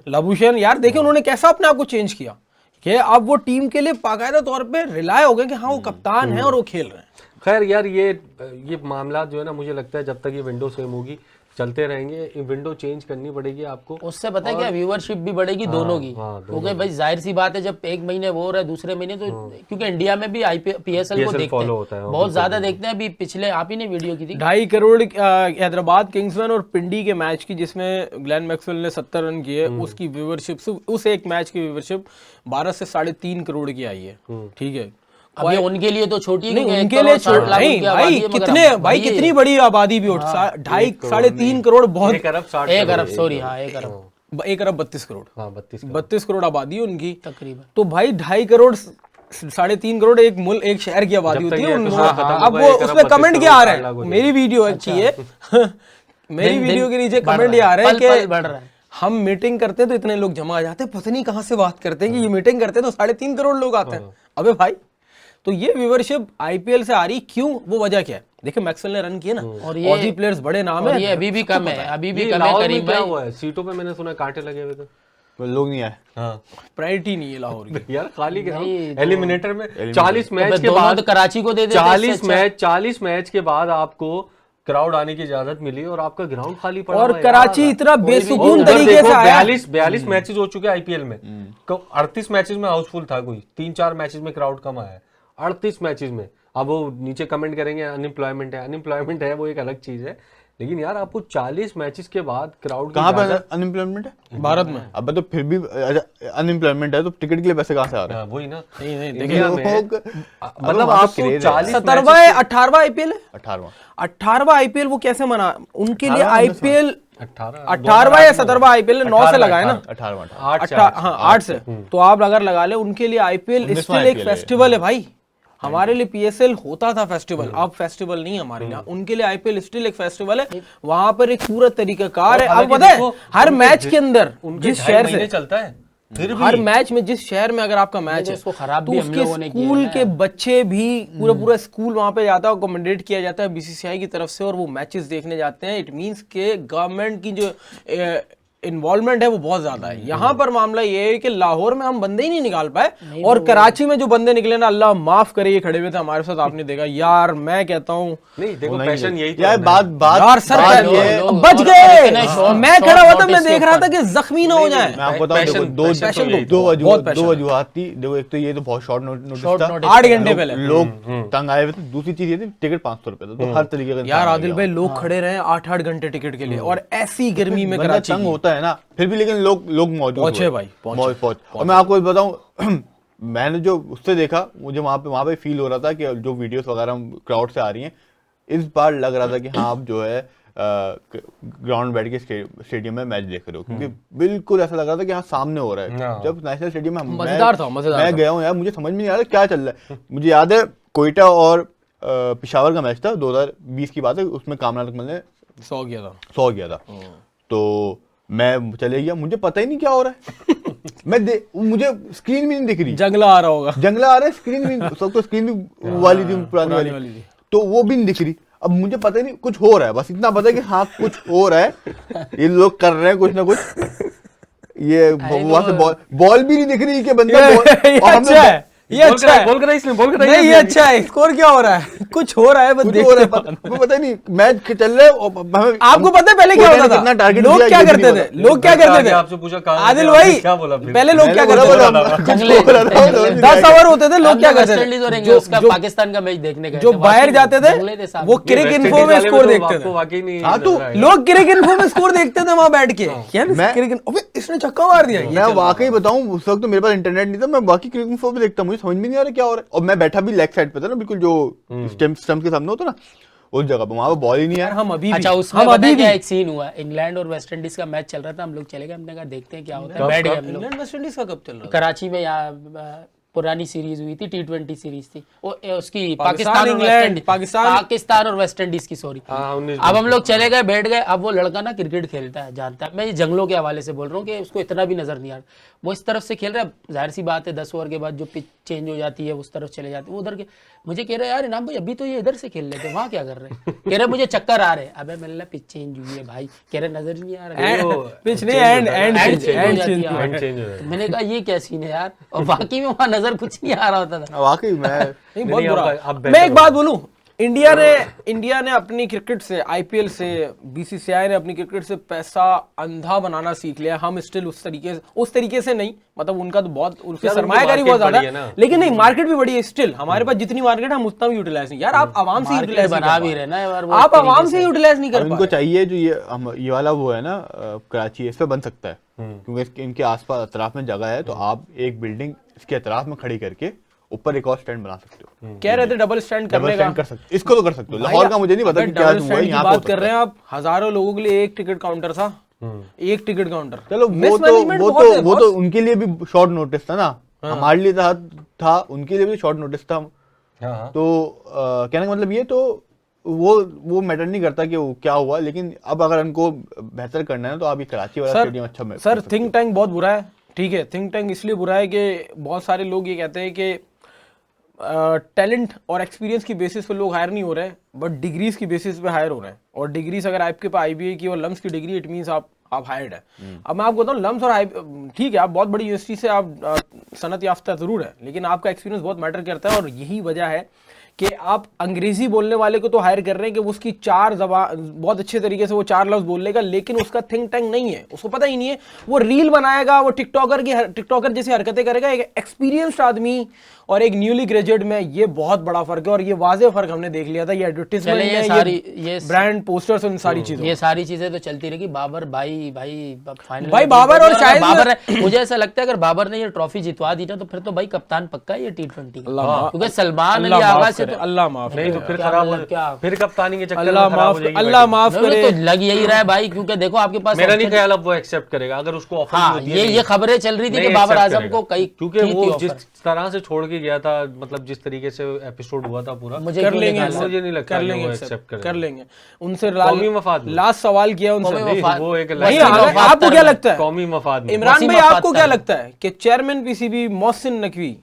लाबुशेन यार देखिए उन्होंने कैसा अपने आप को चेंज किया कि अब वो टीम के लिए बाकायदा तौर पे रिलाय हो गए कि हाँ वो कप्तान है और वो खेल रहे हैं। खैर यार ये मामला जो है ना, मुझे लगता है जब तक ये विंडो सेम होगी चलते रहेंगे। विंडो चेंज करनी पड़ेगी आपको, उससे पता है क्या, व्यूअरशिप भी बढ़ेगी दोनों की। क्योंकि भाई जाहिर सी बात है, जब एक महीने वो हो रहा है दूसरे महीने तो क्योंकि इंडिया में भी पीएसएल को देखते हैं, बहुत ज्यादा देखते हैं। अभी पिछले आप ही ने वीडियो की थी 2.5 करोड़ हैदराबाद किंग्समैन और पिंडी के मैच की, जिसमें ग्लेन मैक्सवेल ने 70 रन किए, उसकी व्यूअरशिप, उस एक मैच की व्यूअरशिप 12 से 3.5 करोड़ की आई है, ठीक है। अब ये उनके लिए तो छोटी नहीं, उनके लिए छोटी नहीं भाई, कितनी बड़ी आबादी भी उठ 2.5-3.5 करोड़ बहुत, 1 अरब सॉरी, हाँ 1 अरब 1 अरब 32 करोड़, हाँ 32 करोड़ आबादी है उनकी तकरीबन। तो भाई 2.5 करोड़ 3.5 करोड़ एक शहर की आबादी जब तक होती ये है episode खत्म अब होगा, वो एक उसमें अरब कमेंट 32 क्या आ करोड़ रहा हो है, जाएगा। मेरी वीडियो अच्छी है मेरी दिन- वीडियो के नीचे बढ़ कमेंट रहा ये आ है, रहे हैं पल-पल कि बढ़ रहा है। हम मीटिंग करते हैं तो इतने लोग जमा आ जाते हैं, पता नहीं कहाँ से बात करते हैं कि ये मीटिंग करते हैं तो 3.5 करोड़ लोग आते हैं। अबे भाई, तो ये व्यूवरशिप आईपीएल से आ रही क्यों, वो वजह क्या है? देखिए मैक्सवेल ने रन किए ना, और ये- ऑजी प्लेयर्स बड़े नाम और है, ये अभी भी कम है, अभी भी ये कम है लाहौर में करीम क्या भाई। हुआ है, सीटों पे मैंने सुना कांटे लगे हुए थे। लोग नहीं आए। हाँ प्रायोरिटी नहीं है लाहौर की। यार खाली नहीं, एलिमिनेटर में 40 मैच के दोनों बाद तो कराची को दे देते, 40 मैच के बाद आपको क्राउड आने की इजाजत मिली और आपका ग्राउंड खाली पड़ा और हुआ है कराची यार। इतना बेसुकून उधर तरीके देखो, से आया। 42 मैचेस हो चुके हैं आईपीएल में। 38 मैचेस में हाउसफुल था, कोई 3-4 मैचेस में क्राउड कम आया है 38 मैचेस में। अब वो नीचे कमेंट करेंगे अनएम्प्लॉयमेंट है वो एक अलग चीज है, लेकिन यार आपको 40 मैचेस के बाद क्राउड कहाँ पे अनएम्प्लॉयमेंट है? भारत में अब तो फिर भी अनएम्प्लॉयमेंट है तो टिकट के लिए पैसे कहाँ से आ रहे हैं? वही ना, नहीं नहीं इंडिया में लोग- मतलब वहाँ पे आपको craze है। 40 17वां 18वां आईपीएल है, 18वां 18वां आईपीएल वो कैसे मना उनके लिए 18वां आईपीएल 18 18वां या 17वां आईपीएल 9 से लगाए ना 18वां 8 से, तो आप अगर लगा ले उनके लिए आईपीएल 19वां स्टिल एक IPL है। फेस्टिवल है भाई। हमारे लिए पीएसएल होता था फेस्टिवल, अब फेस्टिवल नहीं है हमारे लिए, उनके लिए आईपीएल स्टिल एक फेस्टिवल है। वहां पर एक पूरा तरीकाकार है। अब हालांकि पता है देखो, हर उनके मैच के अंदर उनके जिस 2.5 शहर महीने से चलता है, फिर भी हर मैच में जिस शहर में अगर आपका मैच तो है उसको खराब तो भी हम उसके लोगों ने किया स्कूल है के बच्चे भी पूरा स्कूल वहां पे जाता है, अकोमोडेट किया जाता है बीसीसीआई की तरफ से और वो मैचेस देखने जाते हैं। इट मींस के गवर्नमेंट की जो इन्वॉल्वमेंट है वो बहुत ज्यादा है। यहाँ पर मामला ये है कि लाहौर में हम बंदे ही नहीं निकाल पाए और कराची में जो बंदे निकले ना, अल्लाह माफ करे, ये खड़े हुए थे हमारे साथ, आपने देखा यार, मैं कहता हूँ नहीं देखो होना ही पैशन है। यही तो यार है। बात यार सर बात लोग- ये है- लोग- बच और गए। इतने short- मैं short खड़ा हुआ था, notice मैं के देख रहा ऊपर। था कि जख्मी ना हो जाए। मैं आपको बताऊं, पैशन- देखो, दो पैशन तो यही तो दो बहुत पैशन है। वजूहत थी। देखो, एक तो ये तो बहुत शॉर्ट नोटिस Short था, notice 8 घंटे पहले लोग तंग आए हुए थे। दूसरी चीज ये थी टिकट 500 रुपए था, तो हर तरीके का यार इंसान आ आदिल गया। भाई, लोग खड़े रहे 8-8 घंटे टिकट के लिए और ऐसी गर्मी में बंदा कराची तंग की। होता है ना, फिर भी लेकिन लोग मौजूद पहुंचे हुए। भाई, पहुंचे। पहुंच। और मैं आपको बताऊं मैंने जो उससे देखा, मुझे वहां पे फील हो रहा था कि जो वीडियोस वगैरह क्राउड से आ रही हैं, इस बार लग रहा था कि हाँ आप जो है ग्राउंड बैठ के स्टेडियम में मैच देख रहे हो, क्योंकि बिल्कुल ऐसा लग रहा था कि हाँ सामने हो रहा है। हाँ। जब नेशनल स्टेडियम में मजेदार था, मजेदार मैं था। गया हूँ यार, मुझे समझ में नहीं आ रहा क्या चल रहा है। मुझे याद है कोयटा और पिशावर का मैच था, 2020 की बात है, उसमें कामरान अकमल ने 100 किया था। 100 गया था। तो मैं चले गया, मुझे पता ही नहीं क्या हो रहा है। मुझे स्क्रीन भी नहीं दिख रही, जंगला आ रहा होगा। जंगला आ रहा है, स्क्रीन भी सब तो स्क्रीन भी वाली थी, पुरानी वाली वाली थी। तो वो भी नहीं दिख रही। अब मुझे पता ही नहीं कुछ हो रहा है, बस इतना पता है कि हाँ कुछ हो रहा है, ये लोग कर रहे हैं कुछ ना कुछ। ये वहां से बॉल भी नहीं दिख रही कि बंदा ये और हम अच्छा लोग- है, ये अच्छा है। बोल कर इसने बोल कर नहीं, ये अच्छा है। स्कोर क्या हो रहा है? कुछ हो रहा है, बस कुछ हो रहा है, देखते हैं। पता ही नहीं मैच चल रहा है। और हमें- आपको पता है पहले क्या कोयटा होता ने कितना था? टारगेट लोग दिया, क्या ये भी करते नहीं थे? पता। लोग क्या करते थे? आपसे पूछा कहाँ आदिल गए, भाई, आपने क्या बोला फिर? पहले लोग मैंने क्या बोला करते बोला, थे? जंगले- 10 ओवर होते थे, लोग क्या करते वेस्ट इंडीज और थे? इंग्लैंड उसका पाकिस्तान का मैच देखने गए जो थे, बाहर वाकई जाते थे जंगले थे सामने। वो क्रिक वेस्ट इन्फो इंडीज में वाले स्कोर तो देखते आपको थे। वाकई नहीं हाँ, तो नजर आएगा। लोग क्रिक इन्फो में स्कोर देखते थे वहां बैठ के। क्या मैं- क्रिक अबे इसने छक्का मार दिया। मैं वाकई बताऊं, उस वक्त तो मेरे पास इंटरनेट नहीं था, मैं बाकी क्रिकेट इन्फो भी देखता, मुझे समझ में नहीं आ रहा क्या हो रहा है। और मैं बैठा भी लेग साइड पे था ना, बिल्कुल जो स्टंप के सामने होता ना, उस जगह पे, वहां पे बॉल ही नहीं यार है। हम अभी भी अच्छा, उसमें हम पता अभी है भी क्या एक सीन हुआ, इंग्लैंड और वेस्ट इंडीज का मैच चल रहा था, हम लोग चले गए, हमने कहा देखते हैं क्या होता है, बैठ गए हम लोग। इंग्लैंड वेस्ट इंडीज का कब चल रहा था? कराची में यहाँ पुरानी सीरीज हुई थी, T20 सीरीज थी वो उसकी पाकिस्तान, पाकिस्तान और England, West Indies, Pakistan- Pakistan और वेस्ट इंडीज की, सॉरी। हाँ, 19 अब हम लोग चले गए, बैठ गए। अब वो लड़का ना क्रिकेट खेलता है, जानता है, मैं ये जंगलों के हवाले से बोल रहा हूँ कि उसको इतना भी नजर नहीं आ रहा। वो इस तरफ से खेल रहा है, जाहिर सी बात है 10 ओवर के बाद जो पिच चेंज हो जाती है उस तरफ चले जाते हैं, वो उधर के। मुझे कह रहे यार इनाम भाई अभी तो ये इधर से खेल रहे थे, वहाँ क्या कर रहे हैं? कह रहे मुझे चक्कर आ रहे हैं। अबे मैंने पिच चेंज हुई है भाई, कह रहे नजर ही नहीं आ रहा। पिच नहीं, एंड Hand change हो एंड जाती है, चेंज। Hand change हो जाता है। मैंने कहा ये क्या सीन है यार, और बाकी में वहाँ नजर कुछ नहीं आ रहा होता था। वाकई मैं नहीं, बहुत नहीं, बुरा। अब मैं एक बात बोलूं, इंडिया ने अपनी क्रिकेट से, आईपीएल से, बीसीसीआई ने अपनी क्रिकेट से पैसा अंधा बनाना सीख लिया। हम स्टिल उस तरीके से नहीं, मतलब उनका तो बहुत, उनकी यार, उनको सरमायाकारी बहुत market ज्यादा बड़ी है है, ना। लेकिन नहीं, मार्केट भी बड़ी है स्टिल। हमारे पास जितनी मार्केट है हम उतना भी यूटिलाइज नहीं। यार आप आवाम से मार्केट यूटिलाइज बना भी रहे ना यार, वो आप एक आवाम तरीके से यूटिलाइज नहीं अब कर इनको पा चाहिए जो ये वाला वो है ना कराची, इस पे बन सकता है, क्योंकि इनके आसपास अतराफ में जगह है, तो आप एक बिल्डिंग इसके अतराफ में खड़ी करके ऊपर एक और स्टैंड बना सकते हो। कह रहे थे डबल स्टैंड डबल करने स्टैंड का। कर सकते, इसको तो कर सकते हो। लाहौर का मुझे नहीं पता कि क्या डबल हुआ स्टैंड है, की यहाँ पे बात हो कर सकता रहे है। हैं आप, हजारों लोगों के लिए एक टिकट काउंटर था, एक टिकट काउंटर। चलो वो तो उनके लिए भी शॉर्ट नोटिस था ना, हमारे लिए था, उनके लिए भी शॉर्ट नोटिस था। हाँ। तो कहने का मतलब ये, तो वो मैटर नहीं करता कि वो क्या हुआ, लेकिन अब अगर उनको बेहतर करना है तो आप ये कराची वाला स्टेडियम अच्छा कर सर सकते थिंक टैंक बहुत बुरा है, ठीक है। थिंक टैंक इसलिए बुरा है कि बहुत सारे लोग ये कहते हैं कि टैलेंट और एक्सपीरियंस की बेसिस पे लोग हायर नहीं हो रहे हैं, बट डिग्रीज की बेसिस पे हायर हो रहे हैं। और डिग्रीज अगर आपके पास आईबीए की और लम्स की डिग्री, इट मीन्स आप हायर्ड है। अब मैं आपको बताऊँ, लम्स और ठीक है, आप बहुत बड़ी यूनिवर्सिटी से आप सनत याफ्ता जरूर है, लेकिन आपका एक्सपीरियंस बहुत मैटर करता है। और यही वजह है कि आप अंग्रेजी बोलने वाले को तो हायर कर रहे हैं कि उसकी 4 ज़बान बहुत अच्छे तरीके से वो 4 लफ्ज बोल लेगा, लेकिन उसका थिंक टैंक नहीं है, उसको पता ही नहीं है। वो रील बनाएगा, वो टिकटॉकर जैसी हरकतें करेगा। एक एक्सपीरियंस्ड आदमी और एक न्यूली ग्रेजुएट में ये बहुत बड़ा फर्क है, और ये वाज़ेह फर्क हमने देख लिया था ये एडवर्टीजमेंट में, ये ब्रांड पोस्टर्स और इन सारी चीजों। ये सारी चीजें तो चलती रहेगी। बाबर भाई फाइनल भाई बाबर, और शायद बाबर मुझे ऐसा लगता है अगर बाबर ने ये ट्रॉफी जितवा दी ना तो फिर तो भाई कप्तान पक्का है ये T20, क्योंकि सलमान अली आगा से तो अल्लाह माफ नहीं तो फिर खराब हो, फिर कप्तानी के चक्कर में अल्लाह खराब हो माफ जाएगी। अल्लाह माफ करे। तो लग यही रहा है भाई, क्योंकि देखो आपके पास मेरा नहीं ख्याल अब वो एक्सेप्ट करेगा अगर उसको ऑफर हाँ, ये खबरें चल रही थी कि बाबर आजम को कई, क्योंकि वो जिस तरह से छोड़ के गया था, मतलब जिस तरीके से एपिसोड हुआ था पूरा, मुझे कर लेंगे, मुझे नहीं लगता कर लेंगे, एक्सेप्ट कर लेंगे। उनसे कौमी मफाद में। लास्ट सवाल किया उनसे, वो एक नहीं, आपको क्या लगता है कौमी मफाद में, इमरान भाई आपको क्या लगता है कि chairman PCB Mohsin Naqvi,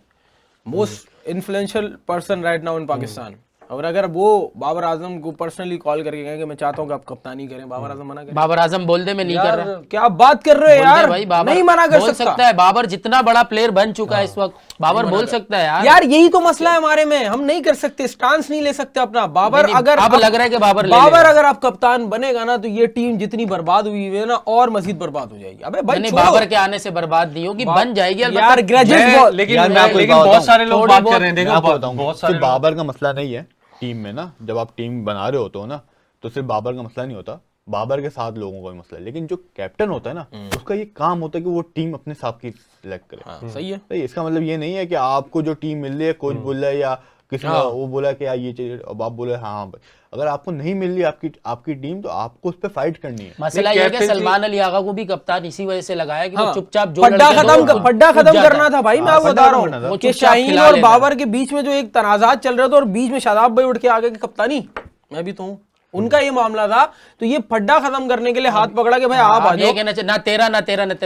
most influential person right now in Pakistan, और अगर वो बाबर आजम को पर्सनली कॉल करके कहें कि मैं चाहता हूं कि आप कप्तानी करें, बाबर आजम मना करें? बाबर आजम बोल दे मैं नहीं कर रहा। क्या आप बात कर रहे हो यार? भाई बाबर नहीं मना कर बोल सकता है। बाबर जितना बड़ा प्लेयर बन चुका है इस वक्त, बाबर बोल सकता है यार। यार यही तो मसला है हमारे में, हम नहीं कर सकते, स्टांस नहीं ले सकते अपना। बाबर अगर अब लग रहा है कि बाबर अगर आप कप्तान बनेगा ना तो ये टीम जितनी बर्बाद हुई है ना और मजीद बर्बाद हो जाएगी। अबे भाई बाबर के आने से बर्बाद नहीं होगी, बन जाएगी यार। ग्रेजुएट लेकिन बहुत सारे लोग बात कर रहे हैं, बहुत सारे बाबर का मसला नहीं है टीम में ना। जब आप टीम बना रहे होते हो ना तो सिर्फ बाबर का मसला नहीं होता, बाबर के साथ लोगों का भी मसला है। लेकिन जो कैप्टन होता है ना, उसका ये काम होता है कि वो टीम अपने हिसाब की सिलेक्ट करे। सही है। तो इसका मतलब ये नहीं है कि आपको जो टीम मिल रही है, कोच बोल रहा है या किसी ने वो बोला कि यार ये चाहिए, अब आप बोले हाँ भाई, अगर आपको नहीं मिल रही आपकी टीम तो आपको उस पर फाइट करनी है। मसला ये है कि सलमान अली आगा को भी कप्तान इसी वजह से लगाया कि वो चुपचाप जो पड्डा खत्म करना था भाई। मैं आपको बता रहा हूँ कि शाहीन और बाबर के बीच में जो एक तनाजात चल रहे थे और बीच में शादाब भाई उठ के आगे की कप्तानी मैं भी तो हूँ, उनका ये मामला था। तो ये फड्डा खत्म करने के लिए हाथ पकड़ा कि भाई आप आ जाओ, ना तेरा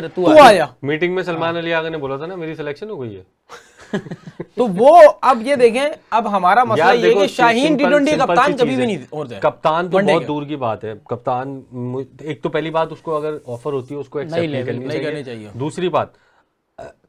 तू आ जा। मीटिंग में सलमान अली आगा ने बोला था ना मेरी सिलेक्शन हो गई है। तो वो अब ये देखें, अब हमारा मसला ये है कि शाहीन T20 कप्तान कभी भी नहीं होता है। कप्तान तो बहुत दूर की बात है। कप्तान एक तो पहली बात, उसको अगर ऑफर होती है उसको एक्सेप्ट नहीं करनी चाहिए। दूसरी बात,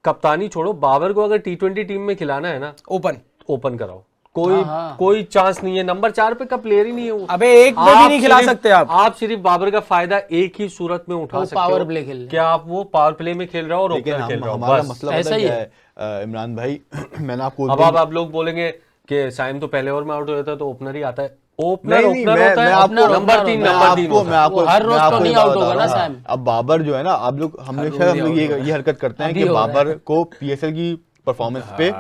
कप्तानी छोड़ो, बाबर को अगर T20 टीम में खिलाना है ना, ओपन कराओ, कोई चांस नहीं है। नंबर 4 पे का प्लेयर ही नहीं है वो। अबे एक पे भी नहीं खिला सकते आप सिर्फ बाबर का फायदा एक ही सूरत में उठा सकते हो, पावर प्ले खेल, क्या आप वो पावर प्ले में खेल रहे हो और ओपनर खेल रहे हो। हमारा मसला ऐसा ही है इमरान भाई। मैंने आपको अब आप लोग बोलेंगे कि साइम तो पहले ओवर में आउट हो जाता है तो ओपनर ही आता है। ओपनर होता है, नंबर 3 हर रोज तो नहीं आउट होगा ना साइम। अब बाबर जो है ना, आप लोग हमेशा ये हरकत करते हैं कि बाबर को पीएसएल की परफॉर्मेंस पे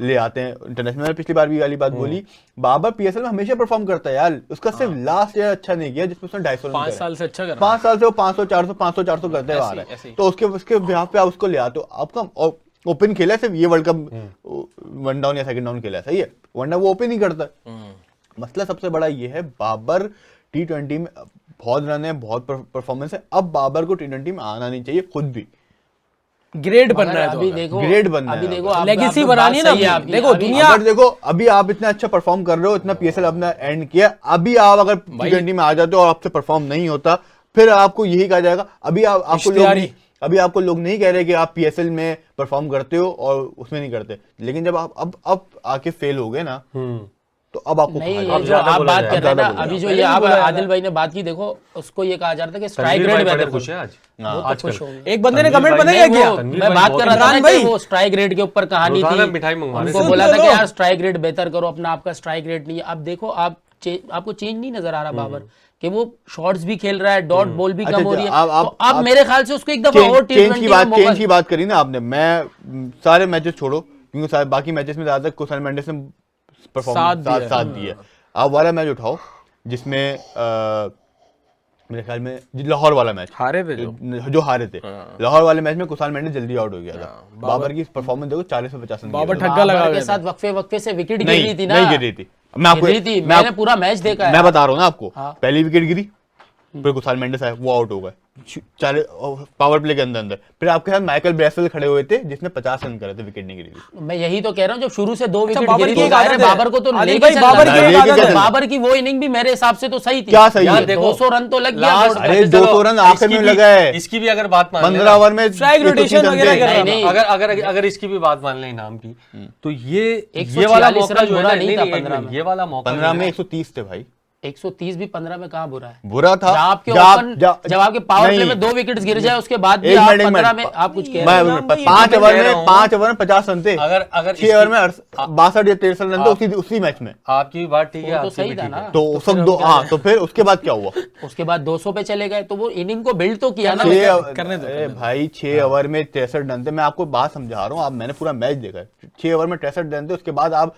ले आते हैं। इंटरनेशनल में पिछली बार भी वाली बात बोली, बाबर पीएसएल में हमेशा परफॉर्म करता है यार। उसका सिर्फ लास्ट ईयर अच्छा नहीं किया जिसमें उसने 250 रन 5 साल से अच्छा कर 5 साल से वो 500 400 करते आ रहा है। तो उसके बिहाफ पे आप उसको ले आते हो। आपका ओपन खेला सिर्फ ये वर्ल्ड कप 1 डाउन या 2nd डाउन खेला, सही है, वरना वो ओपन ही करता है। मसला सबसे बड़ा ये है, बाबर T20 में बहुत रन है, बहुत परफॉर्मेंस है। अब बाबर को T20 में आना नहीं चाहिए, खुद भी ग्रेड बनना है। अभी देखो, ग्रेड बनना है, अभी देखो लेगेसी बनानी है ना। देखो दुनिया, अगर देखो अभी आप इतना अच्छा परफॉर्म कर रहे हो, इतना पीएसएल अपना एंड किया, अभी आप अगर T20 में आ जाते हो और आपसे परफॉर्म नहीं होता, फिर आपको यही कहा जाएगा। अभी आपको लोग नहीं कह रहे कि आप पीएसएल में परफॉर्म करते हो और उसमें नहीं करते, लेकिन जब आप अब आके फेल हो गए ना, तो अब आपको नहीं, जो आप बात कर रहे हैं ना, अभी जो ये आप आदिल भाई ने बात की, देखो उसको ये कहा जा रहा था कि स्ट्राइक रेट बेहतर खुश है आज। एक बंदे ने कमेंट पता है क्या, मैं बात कर रहा था भाई, वो स्ट्राइक रेट के ऊपर कहानी थी, उनको बोला था कि यार स्ट्राइक रेट बेहतर करो अपना, आपका स्ट्राइक रेट नहीं है। अब देखो आपको चेंज नहीं नजर आ रहा बाबर कि वो शॉट्स भी खेल रहा है, डॉट बॉल भी कम हो रही है। तो अब मेरे ख्याल से उसको एक दफा और चेंज की बात करी ना आपने। मैं सारे मैचेस छोड़ो, क्योंकि बाकी मैचेस में ज्यादातर कुशल मेंडिस ने साथ दिया। आप वाला मैच उठाओ जिसमें मेरे ख्याल में लाहौर वाला मैच हारे थे जो हारे थे, लाहौर वाले मैच में कुशाल मेंडिस जल्दी आउट हो गया था। बाबर की परफॉर्मेंस देखो 40 में 50 रन बाबर ठग्गा लगा के साथ वक्फे से विकेट गिर नहीं रही थी ना, नहीं गिर रही थी। मैं आपको गिर रही थी, मैंने पूरा मैच देखा है। मैं बता रहा हूँ ना आपको, हाँ। पहली विकेट गिरी, फिर कुशाल मेंडिस आया, वो आउट हो गए पावर प्ले के अंदर। फिर आपके साथ माइकल ब्रेसवेल खड़े हुए थे जिसने 50 रन करे थे, विकेट नहीं गिरी थी। मैं यही तो कह रहा हूँ, जब शुरू से 2 विकेट बाबर गिरी की तो एक आदत जाहिर है है। बाबर को तो आदिल लेके भाई, चलना बाबर था। की एक लेके आदत है। चलना। बाबर की वो इनिंग भी मेरे हिसाब से तो सही थी। क्या सही यार है? देखो, 200 रन तो लग गया। लास्ट दौड़- अरे 200 रन आखिर में लगा है, इसकी भी अगर बात मान 15 ओवर में स्ट्राइक 130 रोटेशन रन वगैरह थे। कर रहा नहीं, था। नहीं। अगर इसकी भी बात मान लें इनाम की, तो ये 146 वाला मौका रन जो है बुरा ना, नहीं नहीं, था नहीं, एक 15 मिनट, में। ये वाला मौका 15 जो में है 130 थे भाई, 130 भी 15 में कहाँ बुरा है? बुरा था। जब आपके जब ओपन जब- जब आपके पावर प्ले नहीं। में 2 विकेट्स गिर जाए उसके बाद भी एक आप मिनट, एक 15 मिनट। में आप कुछ कह रहे मैं हैं। 5 ओवर कह रहा में हूँ। 5 ओवर में 50 रन थे। अगर 6 ओवर में 62 या 63 रन थे उसी मैच में। आपकी भी बात ठीक है, वो तो आपकी सही भी था ठीक ना। है। तो सब दो, हाँ, तो फिर उसके बाद क्या हुआ? उसके बाद 200 पे चले गए, तो वो इनिंग को बिल्ड तो किया ना। करने दो, अरे भाई 6 ओवर में 63 रन थे। मैं आपको बात समझा रहा हूँ, आप मैंने पूरा मैच देखा है। 6 ओवर में 63 रन थे, उसके बाद आप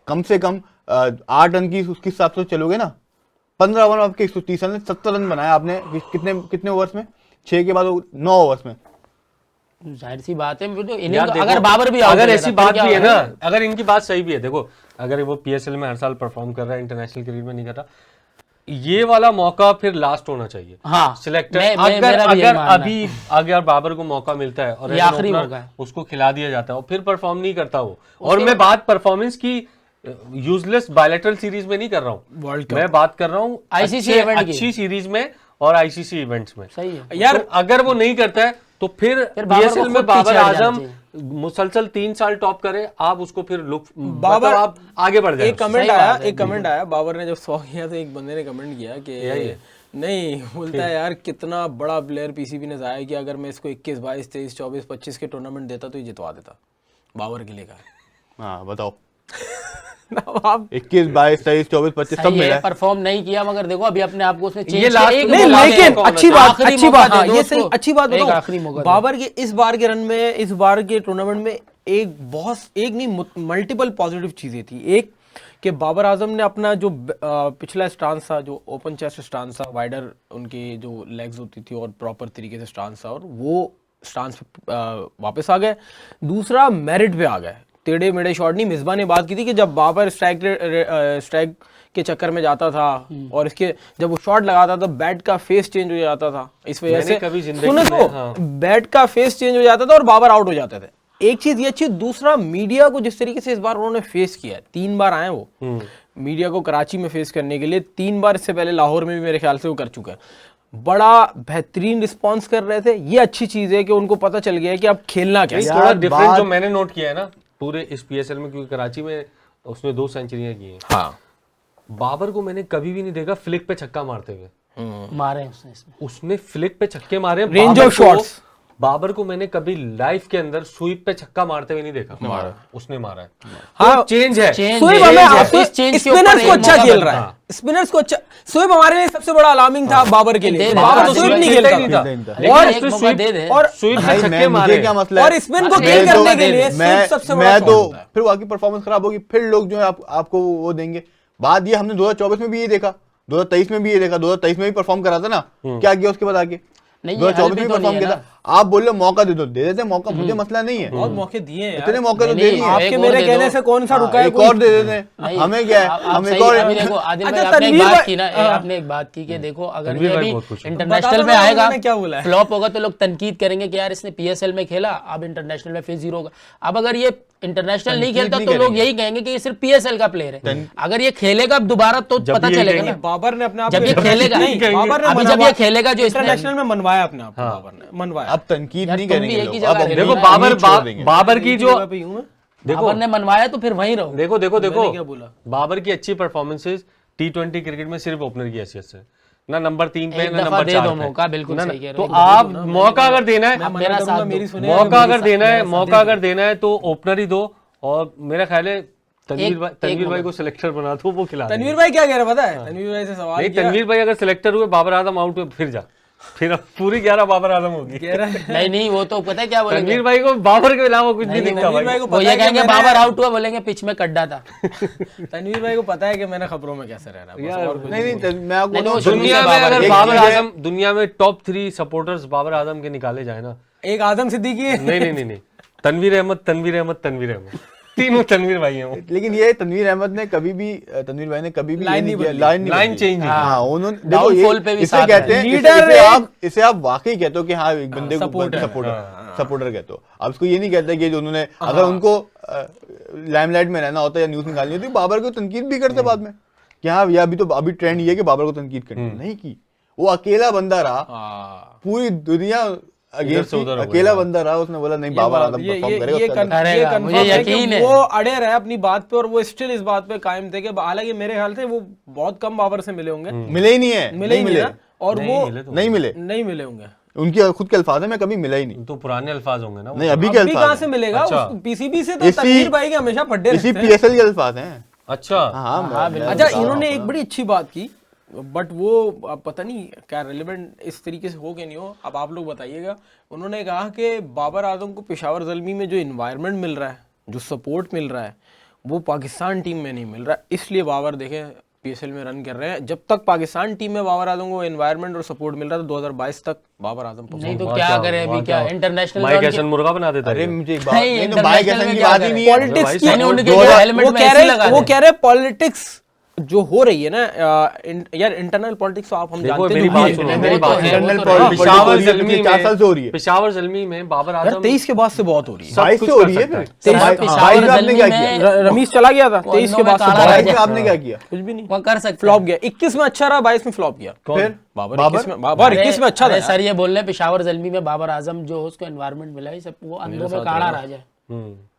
कम से कम 8 रन की उसके हिसाब से चलोगे ना। 15 ओवर में आपके 130 रन, 70 रन बनाया आपने कितने ओवर्स में? 6 के बाद 9 ओवर्स में। जाहिर सी बात है, तो यार इनिंग देखो, अगर बाबर भी out अगर हो ऐसी जाता, बात फिर भी क्या है होगा? ना, अगर इनकी बात सही भी है, देखो अगर वो पीएसएल में हर साल परफॉर्म कर रहा है, इंटरनेशनल क्रिकेट में नहीं कर रहा, ये वाला मौका फिर लास्ट होना चाहिए। हाँ, सिलेक्टर मेरा भी अगर यही अगर मानना है। अभी अगर बाबर को मौका मिलता है और ये as an आखिरी opener मौका है। उसको खिला दिया जाता है और फिर परफॉर्म नहीं करता वो, और मैं बात परफॉर्मेंस की यूजलेस बायलैटरल सीरीज में नहीं कर रहा हूँ, वर्ल्ड मैं बात कर रहा हूँ ICC इवेंट की। अच्छी सीरीज में और आईसीसी इवेंट्स में। सही है। यार तो अगर वो नहीं करता है तो फिर बाबर को पीएसएल में खुद बाबर पीछे हट जाना आजम चाहिए। मुसलसल 3 साल टॉप करे, आप उसको फिर लुक बाबर- मतलब आप आगे बढ़ जाए। एक कमेंट सही आया, बात है, एक कमेंट आया बाबर ने जब 100 किया तो एक बंदे ने कमेंट किया कि यही है। नहीं, बोलता है यार कितना बड़ा प्लेयर पीसीबी ने जाया किया, अगर मैं इसको 21, 22, 23, 24, 25 के टूर्नामेंट देता तो ये जितवा देता। बाबर के लिए कहा। हाँ बताओ, अब आप 21, 22, 23, 24, 25 सब सही मिला है, है। परफॉर्म नहीं किया, मगर देखो अभी अपने आप को उसने चेंज ये किया। last एक में नहीं, मौका लेकिन दे दो। अच्छी बात, आखिरी अच्छी मौका बात, दे हाँ, दो ये उसको। सही, अच्छी बात एक बताऊं, आखिरी मौका दे। बाबर के इस बार के रन में, इस बार के टूर्नामेंट में एक नहीं मल्टीपल पॉजिटिव चीजें थी। एक कि बाबर आजम ने अपना जो पिछला स्टांस था, जो ओपन चेस्ट स्टांस था, वाइडर उनकी जो लेग्स होती थी और प्रॉपर तरीके से स्टांस था, और वो स्टांस पे वापस आ गए। दूसरा मेरिट पे आ गए, टेढ़े मेढ़े शॉट नहीं। मिसबा ने बात की थी कि जब बाबर स्ट्राइक के चक्कर में जाता था और इसके जब वो शॉट लगाता था बैट का फेस चेंज हो जाता था, इस वजह मैंने से कभी जिंदगी सुनो में, तो हाँ। बैट का फेस चेंज हो जाता था और बाबर आउट हो जाते थे। एक चीज ये अच्छी। दूसरा, मीडिया को जिस तरीके से इस बार उन्होंने फेस किया है, 3 बार आए वो मीडिया को कराची में फेस करने के लिए, 3 बार, इससे पहले लाहौर में भी मेरे ख्याल से वो कर चुका है। बड़ा बेहतरीन रिस्पांस कर रहे थे। ये अच्छी चीज है कि उनको पता चल गया है कि अब खेलना क्या है। थोड़ा डिफरेंस जो मैंने नोट किया है ना पूरे इस पीएसएल में, क्योंकि कराची में उसने 2 सेंचुरियां की हैं। हाँ, बाबर को मैंने कभी भी नहीं देखा फ्लिक पे छक्का मारते हुए। मारे उसने इसमें। उसने फ्लिक पे छक्के मारे। Range बाबर of को- shots। बाबर को मैंने कभी लाइफ के अंदर स्वीप पे छक्का मारते हुए नहीं देखा। उसने मारा है। हाँ, तो चेंज है। चेंज शोएब है, हमें चेंज है। आपको इस चेंज के स्पिनर्स ऊपर को एक अच्छा मौका खेल बनता रहा है। है, स्पिनर्स को अच्छा। शोएब हमारे लिए सबसे बड़ा अलार्मिंग था बाबर के लिए। दे, बाबर दे, स्वीप दे, नहीं दे, खेलता नहीं था। था। लेकिन और एक मौका दे दे। और स्वीप पे भाई छक्के मुझे मारे। क्या मसला है? और स्पिन को बस किल एक करने मौका के दे लिए दे। स्वीप सबसे बड़ा मैं शॉट तो होता है। फिर आपकी परफॉर्मेंस खराब होगी, फिर लोग जो है आपको वो देंगे। बात ये हमने 2024 में भी ये देखा, 2023 में भी ये देखा, 2023 में भी परफॉर्म करा था ना, क्या किया उसके बाद आगे? नहीं, ये 2024 हल भी में तो परफॉर्म नहीं किया है था। आप बोल रहे हो मौका दे दो, दे देते मौका, मुझे मसला नहीं है। बहुत मौके दिए हैं यार। इतने मौके तो नहीं, दे दिए। आप- आपके एक और मेरे दे कहने दो। से कौन सा रुका है? एक और दे देते हैं, नहीं, हमें क्या है? आप हम एक सही- और अभी देखो आदिल भाई, अच्छा, आपने एक तनवीर बात भाई- की ना, आपने एक बात की कि देखो अगर तनवीर ये भाई अभी बहुत खुश हैं। इंटरनेशनल बता दो में ना आएगा, उन्होंने क्या बोला है। फ्लॉप होगा तो लोग तनकीद करेंगे कि यार इसने पीएसएल में खेला, अब इंटरनेशनल में फिर 0 होगा। अब अगर ये इंटरनेशनल नहीं तनकीद खेलता नहीं तो लोग करेंगे। यही कहेंगे कि ये सिर्फ पीएसएल का प्लेयर है। अगर ये खेलेगा अब दोबारा तो पता भी चलेगा यही ना। बाबर ने अपने आप जब को ये खेलेगा, नहीं, बाबर ने अभी जब मनवाया। ये खेलेगा जो इसने इंटरनेशनल में मनवाया अपने आप को, बाबर ने मनवाया। अब तनकीद यार, नहीं तुम भी करेंगे एक ही लोग। जगह अब रह देखो रहे हो। बाबर की जो जगह पे यूं है। देखो बाबर ने मनवाया तो फिर वहीं रहो। देखो देखो देखो क्या बोला? बाबर की अच्छी परफॉर्मेंसेस T20 क्रिकेट में सिर्फ ओपनर की हैसियत से, ना नंबर 3 पे एक ना दफा नंबर दे 4 दो पे। मौका, बिल्कुल ना, सही कह रहे तो हो। आप मौका अगर देना है, मैं मेरा मना करूंगा, साथ मेरी दो। सुनिए, मौका मेरी अगर साथ- देना है, मेरा साथ मौका दे अगर देना है तो ओपनर ही दो। और मेरा ख्याल है तनवीर एक भाई को सिलेक्टर बना दो, वो खिला देंगे। तनवीर भाई क्या कह रहे हैं पता है? तनवीर भाई से सवाल नहीं, किया। तनवीर भाई अगर सिलेक्टर हुए, बाबर आजम आउट हुए, फिर जा फिर अब पूरी 11 बाबर आजम होगी। नहीं वो तो पता है क्या बोलेंगे, तनवीर भाई को बाबर के अलावा कुछ नहीं दिखता भाई। वो ये कहेंगे बाबर आउट हुआ, बोलेंगे पिच में कड्डा था। तनवीर भाई को पता है कि मैंने खबरों में कैसे रह रहा है, बस और कुछ नहीं मैं आपको नहीं, वो बताऊं, दुनिया में बाबर- अगर एक बाबर चीज़ है- आजम, दुनिया में टॉप 3 सपोर्टर्स बाबर आजम के निकाले जाए ना, एक आदम सिद्दीकी है। नहीं, तनवीर अहमद, तीनों तनवीर भाई हैं वो। लेकिन ये तनवीर अहमद ने कभी भी, तनवीर भाई ने कभी भी लाइन ये नहीं लाइन नहीं लाइन बदली। चेंज नहीं हाँ उन्होंने देखो डाउनफॉल पे भी इसे साथ कहते है। हैं, लीडर इसे आप वाकई कहते हो कि हाँ एक बंदे को सपोर्टर। सपोर्टर कहते हो। अब इसको ये नहीं कहते कि जो उन्होंने, अगर उनको लाइमलाइट में रहना होता या न्यूज निकालनी होती, बाबर को तनकीद भी करते बाद में कि हाँ ये अभी ट्रेंड ये है कि बाबर को तनकीद करनी नहीं की। वो अकेला बंदा रहा, हाँ। पूरी दुनिया अगेंस्ट से उधर हो अकेला बंदा रहा, उसने बोला नहीं बाबर आजम परफॉर्म करेगा उसका करेगा, confirm मुझे है कि यकीन है। वो अड़े रहे अपनी बात पे और वो स्टिल इस बात पे कायम थे कि हालांकि मेरे ख्याल से वो बहुत कम बाबर से मिले होंगे, मिले ही नहीं है, मिले ही नहीं नहीं मिले, ना, और वो नहीं मिले, नहीं मिले होंगे। उनके खुद के अल्फाज है, मैं कभी मिला ही नहीं। तो पुराने अल्फाज होंगे ना वो। नहीं अभी के अभी कहाँ अल्फाज से हैं। मिलेगा? अच्छा। पीसीबी से तो इसी- तनवीर भाई के हमेशा पड्डे इसी रहते हैं। पीएसएल के अल्फाज हैं। अच्छा हाँ मैं अच्छा, बता रहा इन्होंने हूँ। एक बड़ी अच्छी बात की, बट वो अब पता नहीं क्या रेलेवेंट इस तरीके से हो कि नहीं हो, अब आप लोग बताइएगा। उन्होंने कहा कि बाबर आजम को पेशावर ज़ल्मी में जो इन्वायरमेंट मिल रहा है, जो सपोर्ट मिल रहा है, वो पाकिस्तान टीम में नहीं मिल रहा, इसलिए बाबर देखें पीएसएल में रन कर रहे हैं। जब तक पाकिस्तान टीम में बाबर आजम को एनवायरनमेंट और सपोर्ट मिल रहा था 2022 तक बाबर आजम नहीं तो क्या करे अभी, क्या इंटरनेशनल माइक एसन मुर्गा बना देता अरे है। मुझे एक बात, नहीं, नहीं तो बाइक international ऐसा में की क्या बात ही करें? नहीं है। पॉलिटिक्स की मैंने उनके वो हेलमेट में ऐसे ही लगा वो दें। कह रहे पॉलिटिक्स जो हो रही है ना, यार इंटरनल पॉलिटिक्स तो आप हम देखो जानते मेरी जो बात भी सुनो, है। मेरी वो तो बात है, सुनो। वो तो इंटरनल है। पेशावर पिछले ज़ल्मी 4 साल से हो रही है। पेशावर ज़ल्मी में बाबर यार आजम 23 के बाद से बहुत हो रही है। सब 22 कुछ से हो कर रही है सकता फिर। है। 22 पेशावर में आपने क्या ज़ल्मी किया? में रमीज चला गया था 23 के बाद से काला बहुत- राजा 22 में आपने क्या किया? कुछ भी नहीं, वो कर सकते फ्लॉप गया। 21 में अच्छा रहा, 22 में फ्लॉप गया। फिर बाबर बाबर? 21 में, बाबर 21 में अच्छा था अरे यार। सर ये बोल रहे हैं पेशावर ज़ल्मी में बाबर आजम जो उसको एनवायरनमेंट मिला है, सब वो अंधों में काला राजा है।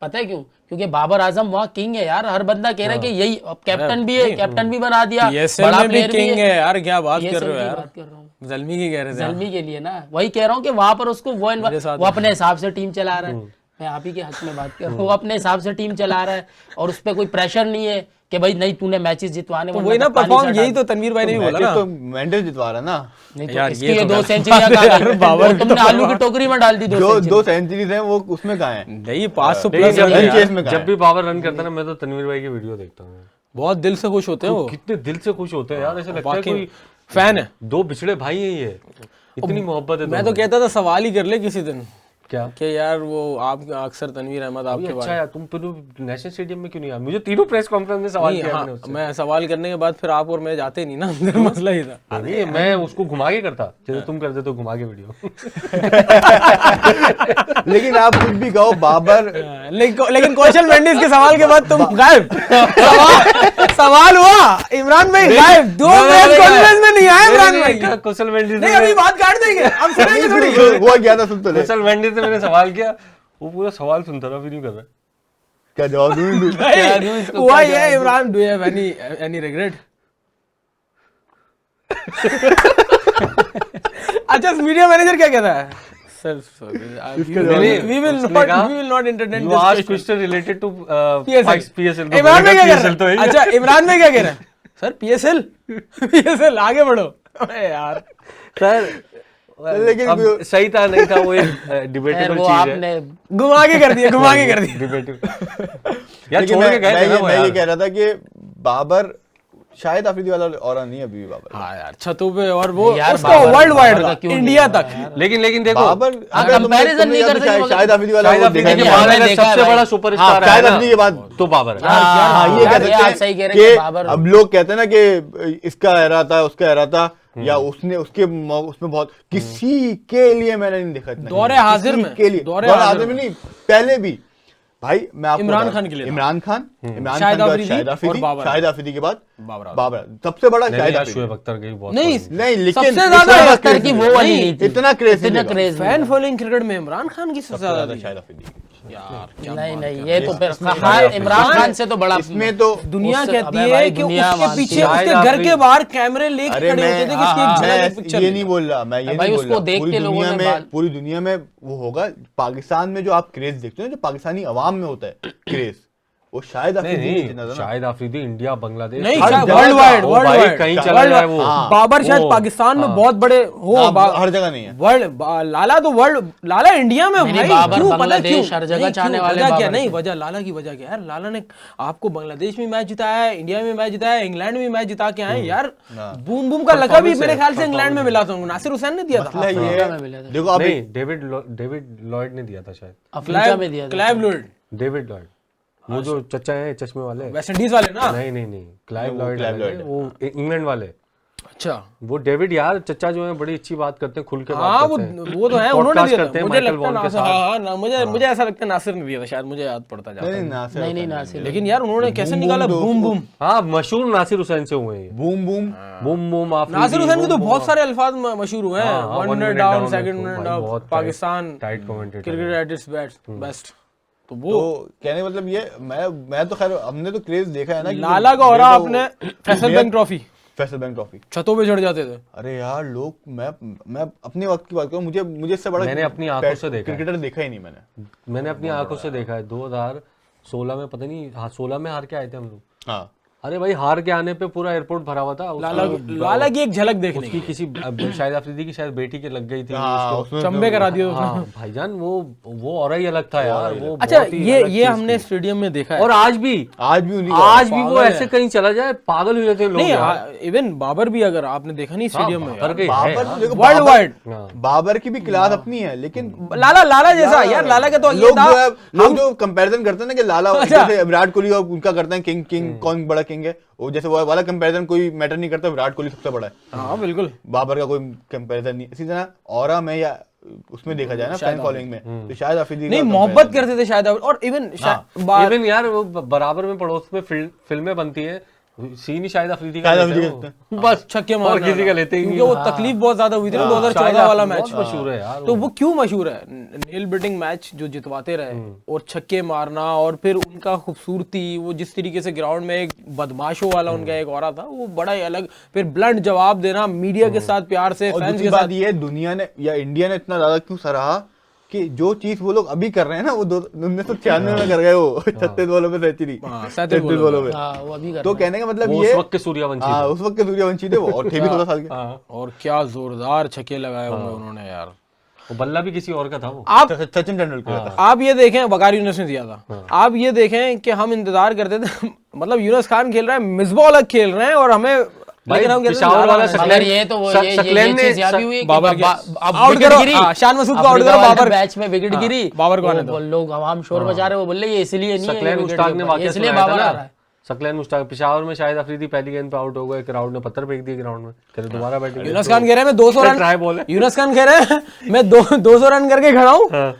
पता है क्यों? क्योंकि बाबर आजम वहाँ किंग है यार। हर बंदा कह रहा है कि यही, अब कैप्टन भी है, कैप्टन भी बना दिया, PSL बड़ा में भी प्लेयर भी किंग है। है यार, क्या बात कर PSL रहे हो की यार? बात कर रहा हूँ, ज़ल्मी की कह रहे थे आप। ज़ल्मी के लिए ना, वही कह रहा हूँ कि वहां पर उसको वो साथ वो अपने हिसाब से टीम चला रहा है। मैं आप ही के हक में बात कर रहा हूँ, वो अपने हिसाब से टीम चला रहा है और उस पर कोई प्रेशर नहीं है कि भाई नहीं तूने मैचेस जितवाने, तो वरना वही ना कप्तानी परफॉर्म, से यही हटा तो तनवीर भाई ने भी बोला मैचेस ना। तो मेंडेस जितवा रहा ना। नहीं तो यार, इसकी ये ये तो 2 गलत सेंचुरियां बात है कहाँ यार, गई? बाबर वो तुमने आलू की टोकरी में डाल दी 2 जो सेंचुरी। 2 सेंचुरीज हैं वो उसमें कहाँ है? नहीं 500 लेकिन प्लस जब रन है यार। चेस में कहाँ जब है? भी बाबर रन करता है ना, मैं तो तनवीर भाई की वीडियो देखता हूँ। बहुत दिल से खुश होते हैं वो, कितने दिल से खुश होते हैं यार, ऐसा लगता है वाकई कोई फैन है। 2 बिछड़े भाई हैं ये, इतनी मोहब्बत है मैं तो दोनों में। कहता था सवाल ही कर ले किसी दिन क्या कि यार वो आप अक्सर तनवीर अहमद आपके अच्छा बारे यार, तुम फिर नेशनल स्टेडियम में क्यों नहीं आए? मुझे तीनों प्रेस कॉन्फ्रेंस में सवाल नहीं, किया हाँ, मैंने उससे। मैं सवाल करने के बाद फिर आप और मैं जाते नहीं ना अंदर, मसला ही था। नहीं, मैं उसको घुमा के करता, जैसे तुम करते तो घुमा के वीडियो। लेकिन आप कुछ भी कहो, बाबर लेकिन कौशल मेंडिस के सवाल के बाद तुम गायब। सवाल हुआ, इमरान भाई गायब, 2 प्रेस कॉन्फ्रेंस में नहीं आए इमरान भाई। कुशल मेंडिस नहीं अभी बात काट देंगे, अब सुनेंगे थोड़ी। हुआ क्या था सुन तो ले। कुशल मेंडिस से मैंने सवाल किया, वो पूरा सवाल सुनता रहा, फिर नहीं कर रहा। क्या जवाब दूं? भाई, हुआ ये Imran, do you have any regret? अच्छा मीडिया मैनेजर क्या कहता है? Sir we will not entertain You asked question related to PSL तो इमरान में क्या बोलेगा, कह PSL तो रहा है है? ही। अच्छा इमरान में क्या कह रहा है? सर पीएसएल आगे बढ़ो। अरे यार सर लेकिन अब सही था नहीं था, वो एक खैर, डिबेटेबल वो चीज है। आपने घुमा के कर दिया, घुमा के कर दिया। डिबेटेबल यार, लेकिन छोड़ के गए थे ना वो मैं ये यार। कह रहा था कि बाबर शायद अफरीदी वाला और नहीं अभी भी बाबर। हाँ यार छतों पे, और वो यार, उसका बाबर- वर्ल्ड वाइड बाबर का था, क्यों नहीं इंडिया हुआ तक। लेकिन देखो, बाबर हाँ, comparison नहीं कर सकते, शायद अफरीदी वाला शाहिद वो अफरीदी देखा के नहीं बाद मैंने अगर देखा है सबसे भाई। बड़ा हाँ, सुपरस्टार है शाहिद ना, अफरीदी के बाद तो बाबर है। हाँ, ये यार, कह यार, सकते सही कह हैं रहे हैं कि बाबर- कि अब लोग कहते हैं ना कि इसका एरा था, उसका एरा था, या उसने उसमें बहुत किसी के लिए मैंने नहीं देखा इतना। दौरे किसी हाजिर में, के लिए दौरे दौरे हाजिर हाजिर में नहीं, पहले भी भाई मैं आपको इमरान बता- खान के लिए था। इमरान खान शाहिद के बाद अफरीदी शाहिद और अफरीदी, बाबर। शाहिद अफरीदी के बाद बाबर आजम। बाबर, सबसे बड़ा नहीं, शाहिद यार, अफरीदी। शोएब अख्तर की बहुत नहीं नहीं लेकिन सबसे इतना ज्यादा craze अख्तर की वो वाली नहीं थी, इतना क्रेज इतना क्रेज फैन फॉलोइंग क्रिकेट में इमरान खान की सबसे ज्यादा थी। शाहिद अफरीदी। यार क्या नहीं बात नहीं, कर ये रहे तो हैं। फिर हाँ, इमरान खान से तो बड़ा इसमें तो दुनिया उससे- कहती अबे है भाई, कि दुनिया उसके मानती पीछे है। उसके शाहिद घर के अफरीदी- बाहर कैमरे लेके अरे खड़े होते थे कि इसकी एक झलक मैं एक पिक्चर ये ले। नहीं बोल रहा, मैं ये भाई, नहीं बोल उसको रहा। देख पूरी के लोगों दुनिया ने में, पूरी दुनिया में वो होगा, पाकिस्तान में जो आप क्रेज देखते हो ना, जो पाकिस्तानी अवाम में होता है क्रेज, वो शायद नहीं अफरीदी नहीं नहीं, शाहिद अफरीदी इंडिया बांग्लादेश नहीं हर जगह वर्ल्ड वाइड ओ वर्ल्ड भाई, वाइड कहीं चला जाए वो। बाबर शायद वो, पाकिस्तान में बहुत बड़े हो हर जगह नहीं है। वर्ल्ड लाला तो वर्ल्ड लाला इंडिया में भाई बाबर क्यों पता बांग्लादेश, क्यों हर जगह नहीं, चाहने क्यों? वाले वजह क्या बाबर नहीं को। वजह लाला की वजह क्या यार लाला ने आपको बांग्लादेश में मैच जिताया है इंडिया में मैच जिताया है इंग्लैंड में मैच जिता के आए यार बूम बूम का लकब भी मेरे ख्याल से इंग्लैंड में मिला था उनको नासिर हुसैन ने दिया था मतलब अफ्रीका में मिला ये था। देखो अभी नहीं, डेविड लॉयड ने दिया था शायद, अफ्रीका में दिया था। क्लाइव लॉयड डेविड लॉयड, वो जो चचा है चश्मे वाले। वेस्ट इंडीज वाले ना नहीं नहीं नहीं, क्लाइव लॉयड क्लाइव अलग है, वो इंग्लैंड वाले। अच्छा वो डेविड यार चचा जो है बड़ी अच्छी बात करते हैं, खुल के हाँ बात वो करते हैं। वो तो है उन्होंने Podcast दिया करते था हैं मुझे माइकल लगता है वॉन के नासिर साथ। हाँ हाँ मुझे ऐसा लगता है नासिर ने दिया था शायद मुझे याद पड़ता जाता नहीं है नासिर नहीं नहीं नासिर लेकिन यार उन्होंने कैसे निकाला बूम बूम हाँ, मशहूर नासिर हुसैन से हुए हैं ये। Boom boom boom boom Afridi, Nasser Hussain के तो बूम बहुत बूम। सारे अल्फाज मशहूर हुए हैं हाँ, one one minute minute down down second है तो मिनट भाई अप बहुत Pakistan tight commentator cricket at its best तो वो तो कहने का मतलब ये मैं तो खैर हमने तो क्रेज देखा है ना कि लाला का और मेरे आपने Faisal bank trophy Faisal bank trophy. छतों पे चढ़ जाते थे अरे यार लोग मैं अपने वक्त की बात करूं मुझे इससे बड़ा मैंने अपनी आंखों से देखा है। क्रिकेटर देखा ही नहीं मैंने। मैंने अपनी आंखों से देखा है, 2016 में पता नहीं, हाँ 16 में हार के आए थे हम लोग। हाँ अरे भाई हार के आने पे पूरा एयरपोर्ट भरा हुआ था। लाला की एक झलक देखने उसकी किसी शायद अफरीदी की शायद बेटी के लग गई थी हाँ, उसको। उसमें चंबे करा दिए उसने। हाँ भाईजान, वो और ही अलग था यार, वो अच्छा बहुत ही अलग ये चीज हमने थी। स्टेडियम में देखा है और आज भी आज भी वो ऐसे कहीं चला जाए पागल हो जाते हैं लोग नहीं यार। इवन बाबर भी अगर आपने देखा नहीं स्टेडियम में बाबर के है बाबर यार। देखो वर्ल्ड वाइड बाबर की भी क्लास अपनी है लेकिन लाला जैसा यार लाला के तो ये लोग था जो है लोग जो कंपैरिजन करते हैं ना कि लाला जैसे विराट कोहली और उनका करते हैं किंग कौन बड़ा किंग है, वो जैसे वो वाला कंपैरिजन कोई मैटर नहीं करता, विराट कोहली सबसे बड़ा है, हाँ बिल्कुल बाबर का कोई कंपैरिजन नहीं। इसी तरह ऑरा में या उसमें देखा जाए ना फैन फॉलोइंग में तो शायद अफरीदी नहीं मोहब्बत करते थे शायद और इवन इवन यार वो बराबर में पड़ोस में फिल्में बनती है, सीन ही शायद अफरीदी का शाहिद लेते अफरीदी हैं वो। बस छक्के और मारना किसी का लेते ही क्योंकि नहीं। वो तकलीफ बहुत ज्यादा हुई थी ना शाहिद 2014 वाला अफरीदी मैच बहुत मशहूर है यार तो वो क्यों मशहूर है नेल बिटिंग मैच जो जितवाते रहे और छक्के मारना और फिर उनका खूबसूरती वो जिस तरीके से ग्राउंड में एक बदमाशों वाला उनका एक और था वो बड़ा ही अलग, फिर ब्लंट जवाब देना मीडिया के साथ प्यार से और फैंस दूसरी के बात साथ ये इंडिया ने इतना ज्यादा क्यों सराहा कि जो चीज वो लोग अभी कर रहे हैं ना वो 1996 में कर गए, वो 36 बॉलों पे सेंचुरी, 37 बॉलों पे। हाँ वो अभी कर तो कहने का मतलब वो ये उस वक्त के सूर्यवंशी हाँ थे। उस वक्त के सूर्यवंशी थे वो और थे भी 16 साल के। और क्या जोरदार छक्के लगाए होंगे उन्होंने यार। वो बल्ला भी किसी और का था वो। आप सचिन तेंदुलकर था। आप ये देखें वकार यूनुस ने दिया था, आप ये देखें कि हम इंतजार करते थे मतलब यूनुस खान खेल रहा है मिसबा अलग खेल रहे हैं और हमें लेकिन हम कहते थे पिशावर वाला लाला- मगर ये तो वो ये चीज यहाँ भी हुई कि बाबर के- अब आउट विकेट करो, गिरी, हाँ, शान मसूद को आउट अफ्रीका करो, वाले बाबर- मैच में विकेट गिरी, बाबर को आने वो दो। लोग हम शोर मचा रहे, वो बोल रहे ये इसलिए नहीं है, सकलैन ये मुश्ताक विकेट ने के ऊपर, वाकया इसलिए सुनाया बाबर था आ ना। रहा है। सकलैन मुश्ताक पिशावर में शायद अफरीदी पहली गेंद पे आउट हो गए, क्राउड ने पत्थर फेंक दिए ग्राउंड में, कहते दोबारा बैटिंग। यूनुस खान कह रहे हैं मैं 200 रन ट्राई बॉल है। यूनुस खान कह रहे हैं मैं 200 रन करके खड़ा हूँ,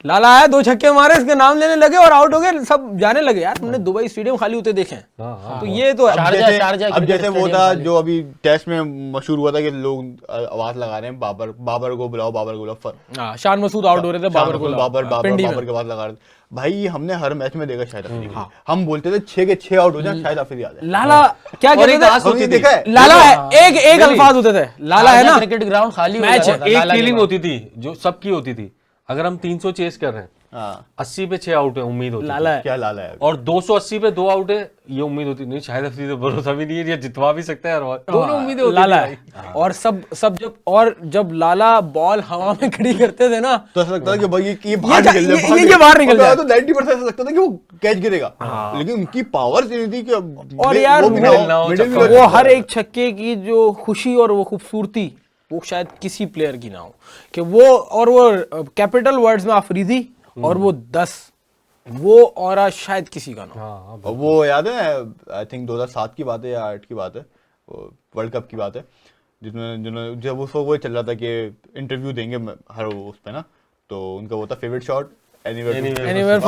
लाला आया 2 छक्के मारे इसके नाम लेने लगे और आउट हो गए, सब जाने लगे यार। हमने दुबई स्टेडियम खाली होते देखे हैं तो ये तो अब जैसे शारजा अब क्रिकेट जैसे वो स्टेडियम था खाली। जो अभी टेस्ट में मशहूर हुआ था कि लोग आवाज लगा रहे हैं बाबर को बुलाओ, बाबर को बुलाओ। हाँ, शान मसूद आउट हो रहे थे बाबर को पिंडी में। बाबर के बाद लगा रहे थे। भाई हमने हर मैच में देखा शायद अफरीदी को। हम बोलते थे 6 के 6 आउट हो जाए शायद अफरीदी आ जाए। लाला क्या और कहते एक थे आस होती हमने थी, देखा है लाला है एक अल्फाज होते थे लाला है ना क्रिकेट ग्राउंड खाली हो मैच जाता था, एक लाला के फीलिंग बाद। होती थी जो सबकी होती थी। अगर हम 300 चेस कर रहे हैं, हाँ 80 पे 6 आउट है, उम्मीद होती लाला है क्या लाला है। और 280 पे 2 आउट है, ये उम्मीद होती नहीं शायद अफरीदी तो भरोसा भी नहीं है, ये जितवा भी सकता है हर दोनों उम्मीदें होती लाला थी है और सब जब लाला बॉल हवा में खड़ी करते थे ना तो ऐसा लगता था कि भाई ये बाहर निकल जाए, ये बाहर निकल जाए। तो 90% ऐसा लगता था कि वो कैच गिरेगा, लेकिन उनकी पावर इतनी थी कि और यार वो भी ना मिडिल ना हो, हो, मिडिल भी चक्का हो। वो हर एक छक्के की जो खुशी और वो खूबसूरती वो शायद किसी प्लेयर की ना हो कि वो कैपिटल वर्ड्स में अफरीदी और वो 10 वो और शायद किसी का ना हो। हाँ और वो याद है आई थिंक 2007 की बात है या 8 की बात है, वर्ल्ड कप की बात है, जिन्होंने जब उस वक्त वो चल रहा था कि इंटरव्यू देंगे हर उस पे ना, तो उनका वो था फेवरेट शॉट एनीवेयर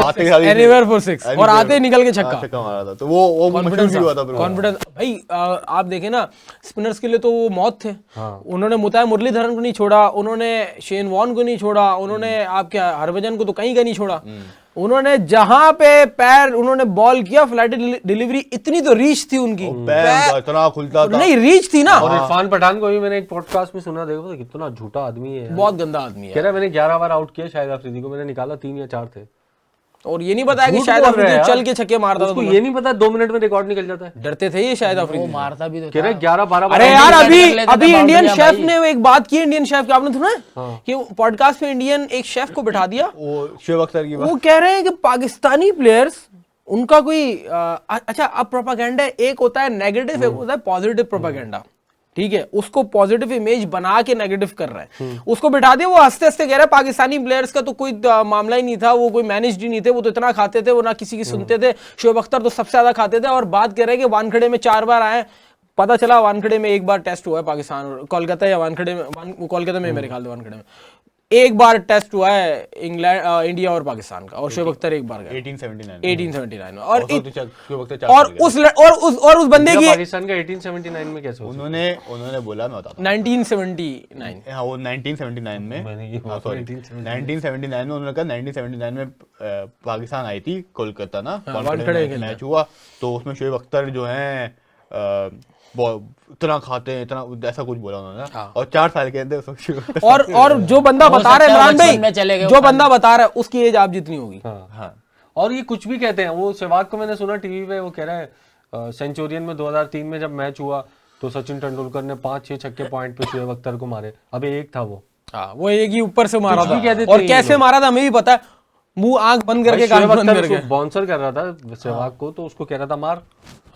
फॉर 6 और आते ही निकल के छक्का मारा था, तो वो मशहूर भी हुआ था फिर वो। कॉन्फिडेंस भाई आप देखें ना स्पिनर्स के लिए तो वो मौत थे। उन्होंने मुताय मुरलीधरन को नहीं छोड़ा, उन्होंने शेन वॉन को नहीं छोड़ा, उन्होंने आपके हरभजन को तो कहीं का नहीं छोड़ा। उन्होंने जहां पे पैर उन्होंने बॉल किया फ्लैट डिलीवरी इतनी तो रीच थी उनकी, पैर उनका इतना खुलता था। नहीं रीच थी ना। और इरफान पठान को भी मैंने एक पॉडकास्ट में सुना, देखो तो कितना झूठा आदमी है यार। बहुत गंदा आदमी कह है। रहा है मैंने 11 बार आउट किया शायद अफरीदी को, मैंने निकाला 3 या 4 थे। और ये नहीं बताया कि झूठ शायद बोल रहे हैं अफरीदी यार। चल के छक्के मारता था उसको तो ये नहीं पता 2 मिनट में रिकॉर्ड निकल जाता है। डरते थे ये शायद वो अफरीदी मारता भी तो कह रहे था। 11-12 अरे यार कर अभी लेते थे अभी इंडियन बाउंड्रियां शेफ भाई। ने एक बात की, इंडियन शेफ की आपने सुना है कि पॉडकास्ट पे इंडियन एक शेफ को बिठा दिया, वो शोएब अख्तर की बात। वो कह रहे हैं कि पाकिस्तानी प्लेयर्स उनका कोई अच्छा अब प्रोपागेंडा एक होता है नेगेटिव, एक होता है पॉजिटिव प्रोपागेंडा, ठीक है, उसको पॉजिटिव इमेज बना के नेगेटिव कर रहा है, उसको बिठा दिया। वो हंसते हंसते कह रहा है पाकिस्तानी प्लेयर्स का तो कोई मामला ही नहीं था, वो कोई मैनेज्ड ही नहीं थे, वो तो इतना खाते थे, वो ना किसी की सुनते थे। शोएब अख्तर तो सबसे ज्यादा खाते थे, और बात कर रहे हैं कि वानखेड़े में 4 बार आए, पता चला वानखेड़े में 1 बार टेस्ट हुआ है पाकिस्तान और कोलकाता, या वानखेड़े में कोलकाता में मेरे ख्याल से वानखेड़े में 1 बार टेस्ट हुआ है इंडिया और पाकिस्तान का, और शोएब अख्तर 1 बार गए 1879 में। और उस बंदे की पाकिस्तान का 1879 में कैसे हो सकता उन्होंने बोला, मैं बताता हूँ। 1979 हाँ, वो 1979 में, मैंने ये बात सॉरी 1979 में उन्होंने कहा 1979 में पाकिस्तान आई थी कोलकाता ना, वानखेड़े में मैच हुआ, तो उसमें शोएब अख्तर जो हैं इतना खाते हैं, इतना ऐसा कुछ बोला उन्होंने। और 4 साल के अंदर सब शोएब अख्तर। और जो बंदा हो बता रहा है सकता है इमरान बचपन में चले भाई, गए जो वो बंदा बता रहा है उसकी एज आप जितनी होगी। हाँ। और ये कुछ भी कहते हैं। वो सहवाग को मैंने सुना टीवी पे, वो कह रहा है सेंचुरियन में 2003 में जब मैच हुआ तो सचिन तेंदुलकर ने 5-6 छक्के पॉइंट पे शोएब अख्तर को मारे, अबे एक था वो। हाँ, वो एक ही ऊपर से मारा कुछ भी कह था, देते और हैं कैसे ये लोग। मारा था हमें भी पता है, मुंह आंख बंद करके कान शोएब बंद अख्तर करके। उसको बाउंसर कर रहा था सहवाग को, तो उसको कह रहा था मार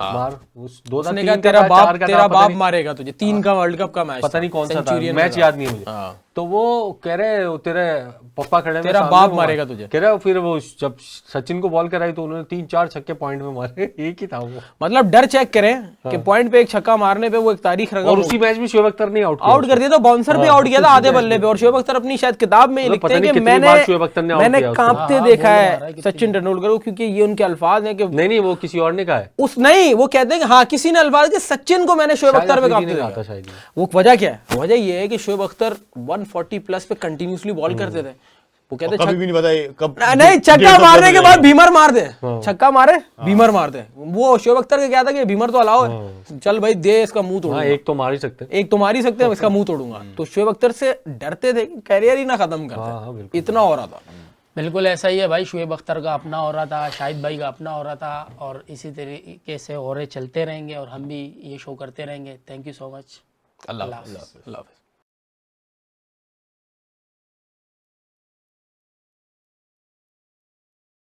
मार। उस 2003 उसने कहा का तेरा था, बाप 4 का था, तेरा पता बाप नहीं- मारेगा तुझे। 3 का वर्ल्ड कप का मैच पता नहीं कौन सा था, सेंचुरियन मैच में याद नहीं है मुझे। हाँ। तो वो कह रहे वो तेरे पप्पा खड़े हैं तेरा सामने, बाप वो मारेगा तुझे। कह रहे फिर वो जब सचिन को बॉल कराई तो उन्होंने 3-4 छक्के पॉइंट में मारे, एक ही था वो। मतलब डर चेक करें कि पॉइंट पे एक छक्का मारने पे वो एक तारीख रकम और उसी मैच में शोएब अख्तर ने आउट आउट कर दिया था, बाउंसर भी आउट किया था आधे बल्ले पे। और शोएब अख्तर अपनी शायद किताब में मतलब लिखते पता हैं नहीं कि कितनी बार शोएब अख्तर ने out मैंने किया उसको। कांपते हाँ, देखा बोल रहा है है कितनी सचिन तेंदुलकर को, क्योंकि ये उनके अल्फाज हैं कि नहीं वो किसी और ने कहा है। उस नहीं, वो कहते हैं कि हाँ किसी ने अल्फाज के सचिन को मैंने शोएब अख्तर में शायद कांपते अफरीदी ने देखा। कहा था शायद ये। वो वजह क्या है? वजह ये है कि शोएब अख्तर 140 प्लस पे कंटिन्यूसली बॉल करते थे। वो कहते कभी भी नहीं बताइए कब नहीं, छक्का मारने के बाद भीमर मार दे, हाँ। छक्का मारे भीमर मार दे। वो शोएब अख्तर का क्या था कि भीमर तो अलाउ है, चल भाई दे इसका मुंह हाँ, तोड़ूंगा, एक तो मार ही सकते हैं। एक तो मार ही सकते हैं, इसका मुंह तोड़ूंगा। तो शोएब अख्तर से डरते थे कि करियर ही ना खत्म हाँ, हाँ, करते, बिल्कुल। इतना हो रहा था। बिल्कुल ऐसा ही है भाई। शोएब अख्तर का अपना हो रहा था, शाहिद भाई का अपना हो रहा था, और इसी तरीके से हो रहे चलते रहेंगे, और हम भी ये शो करते रहेंगे। Thank you so much. अल्लाह हाफ़िज़।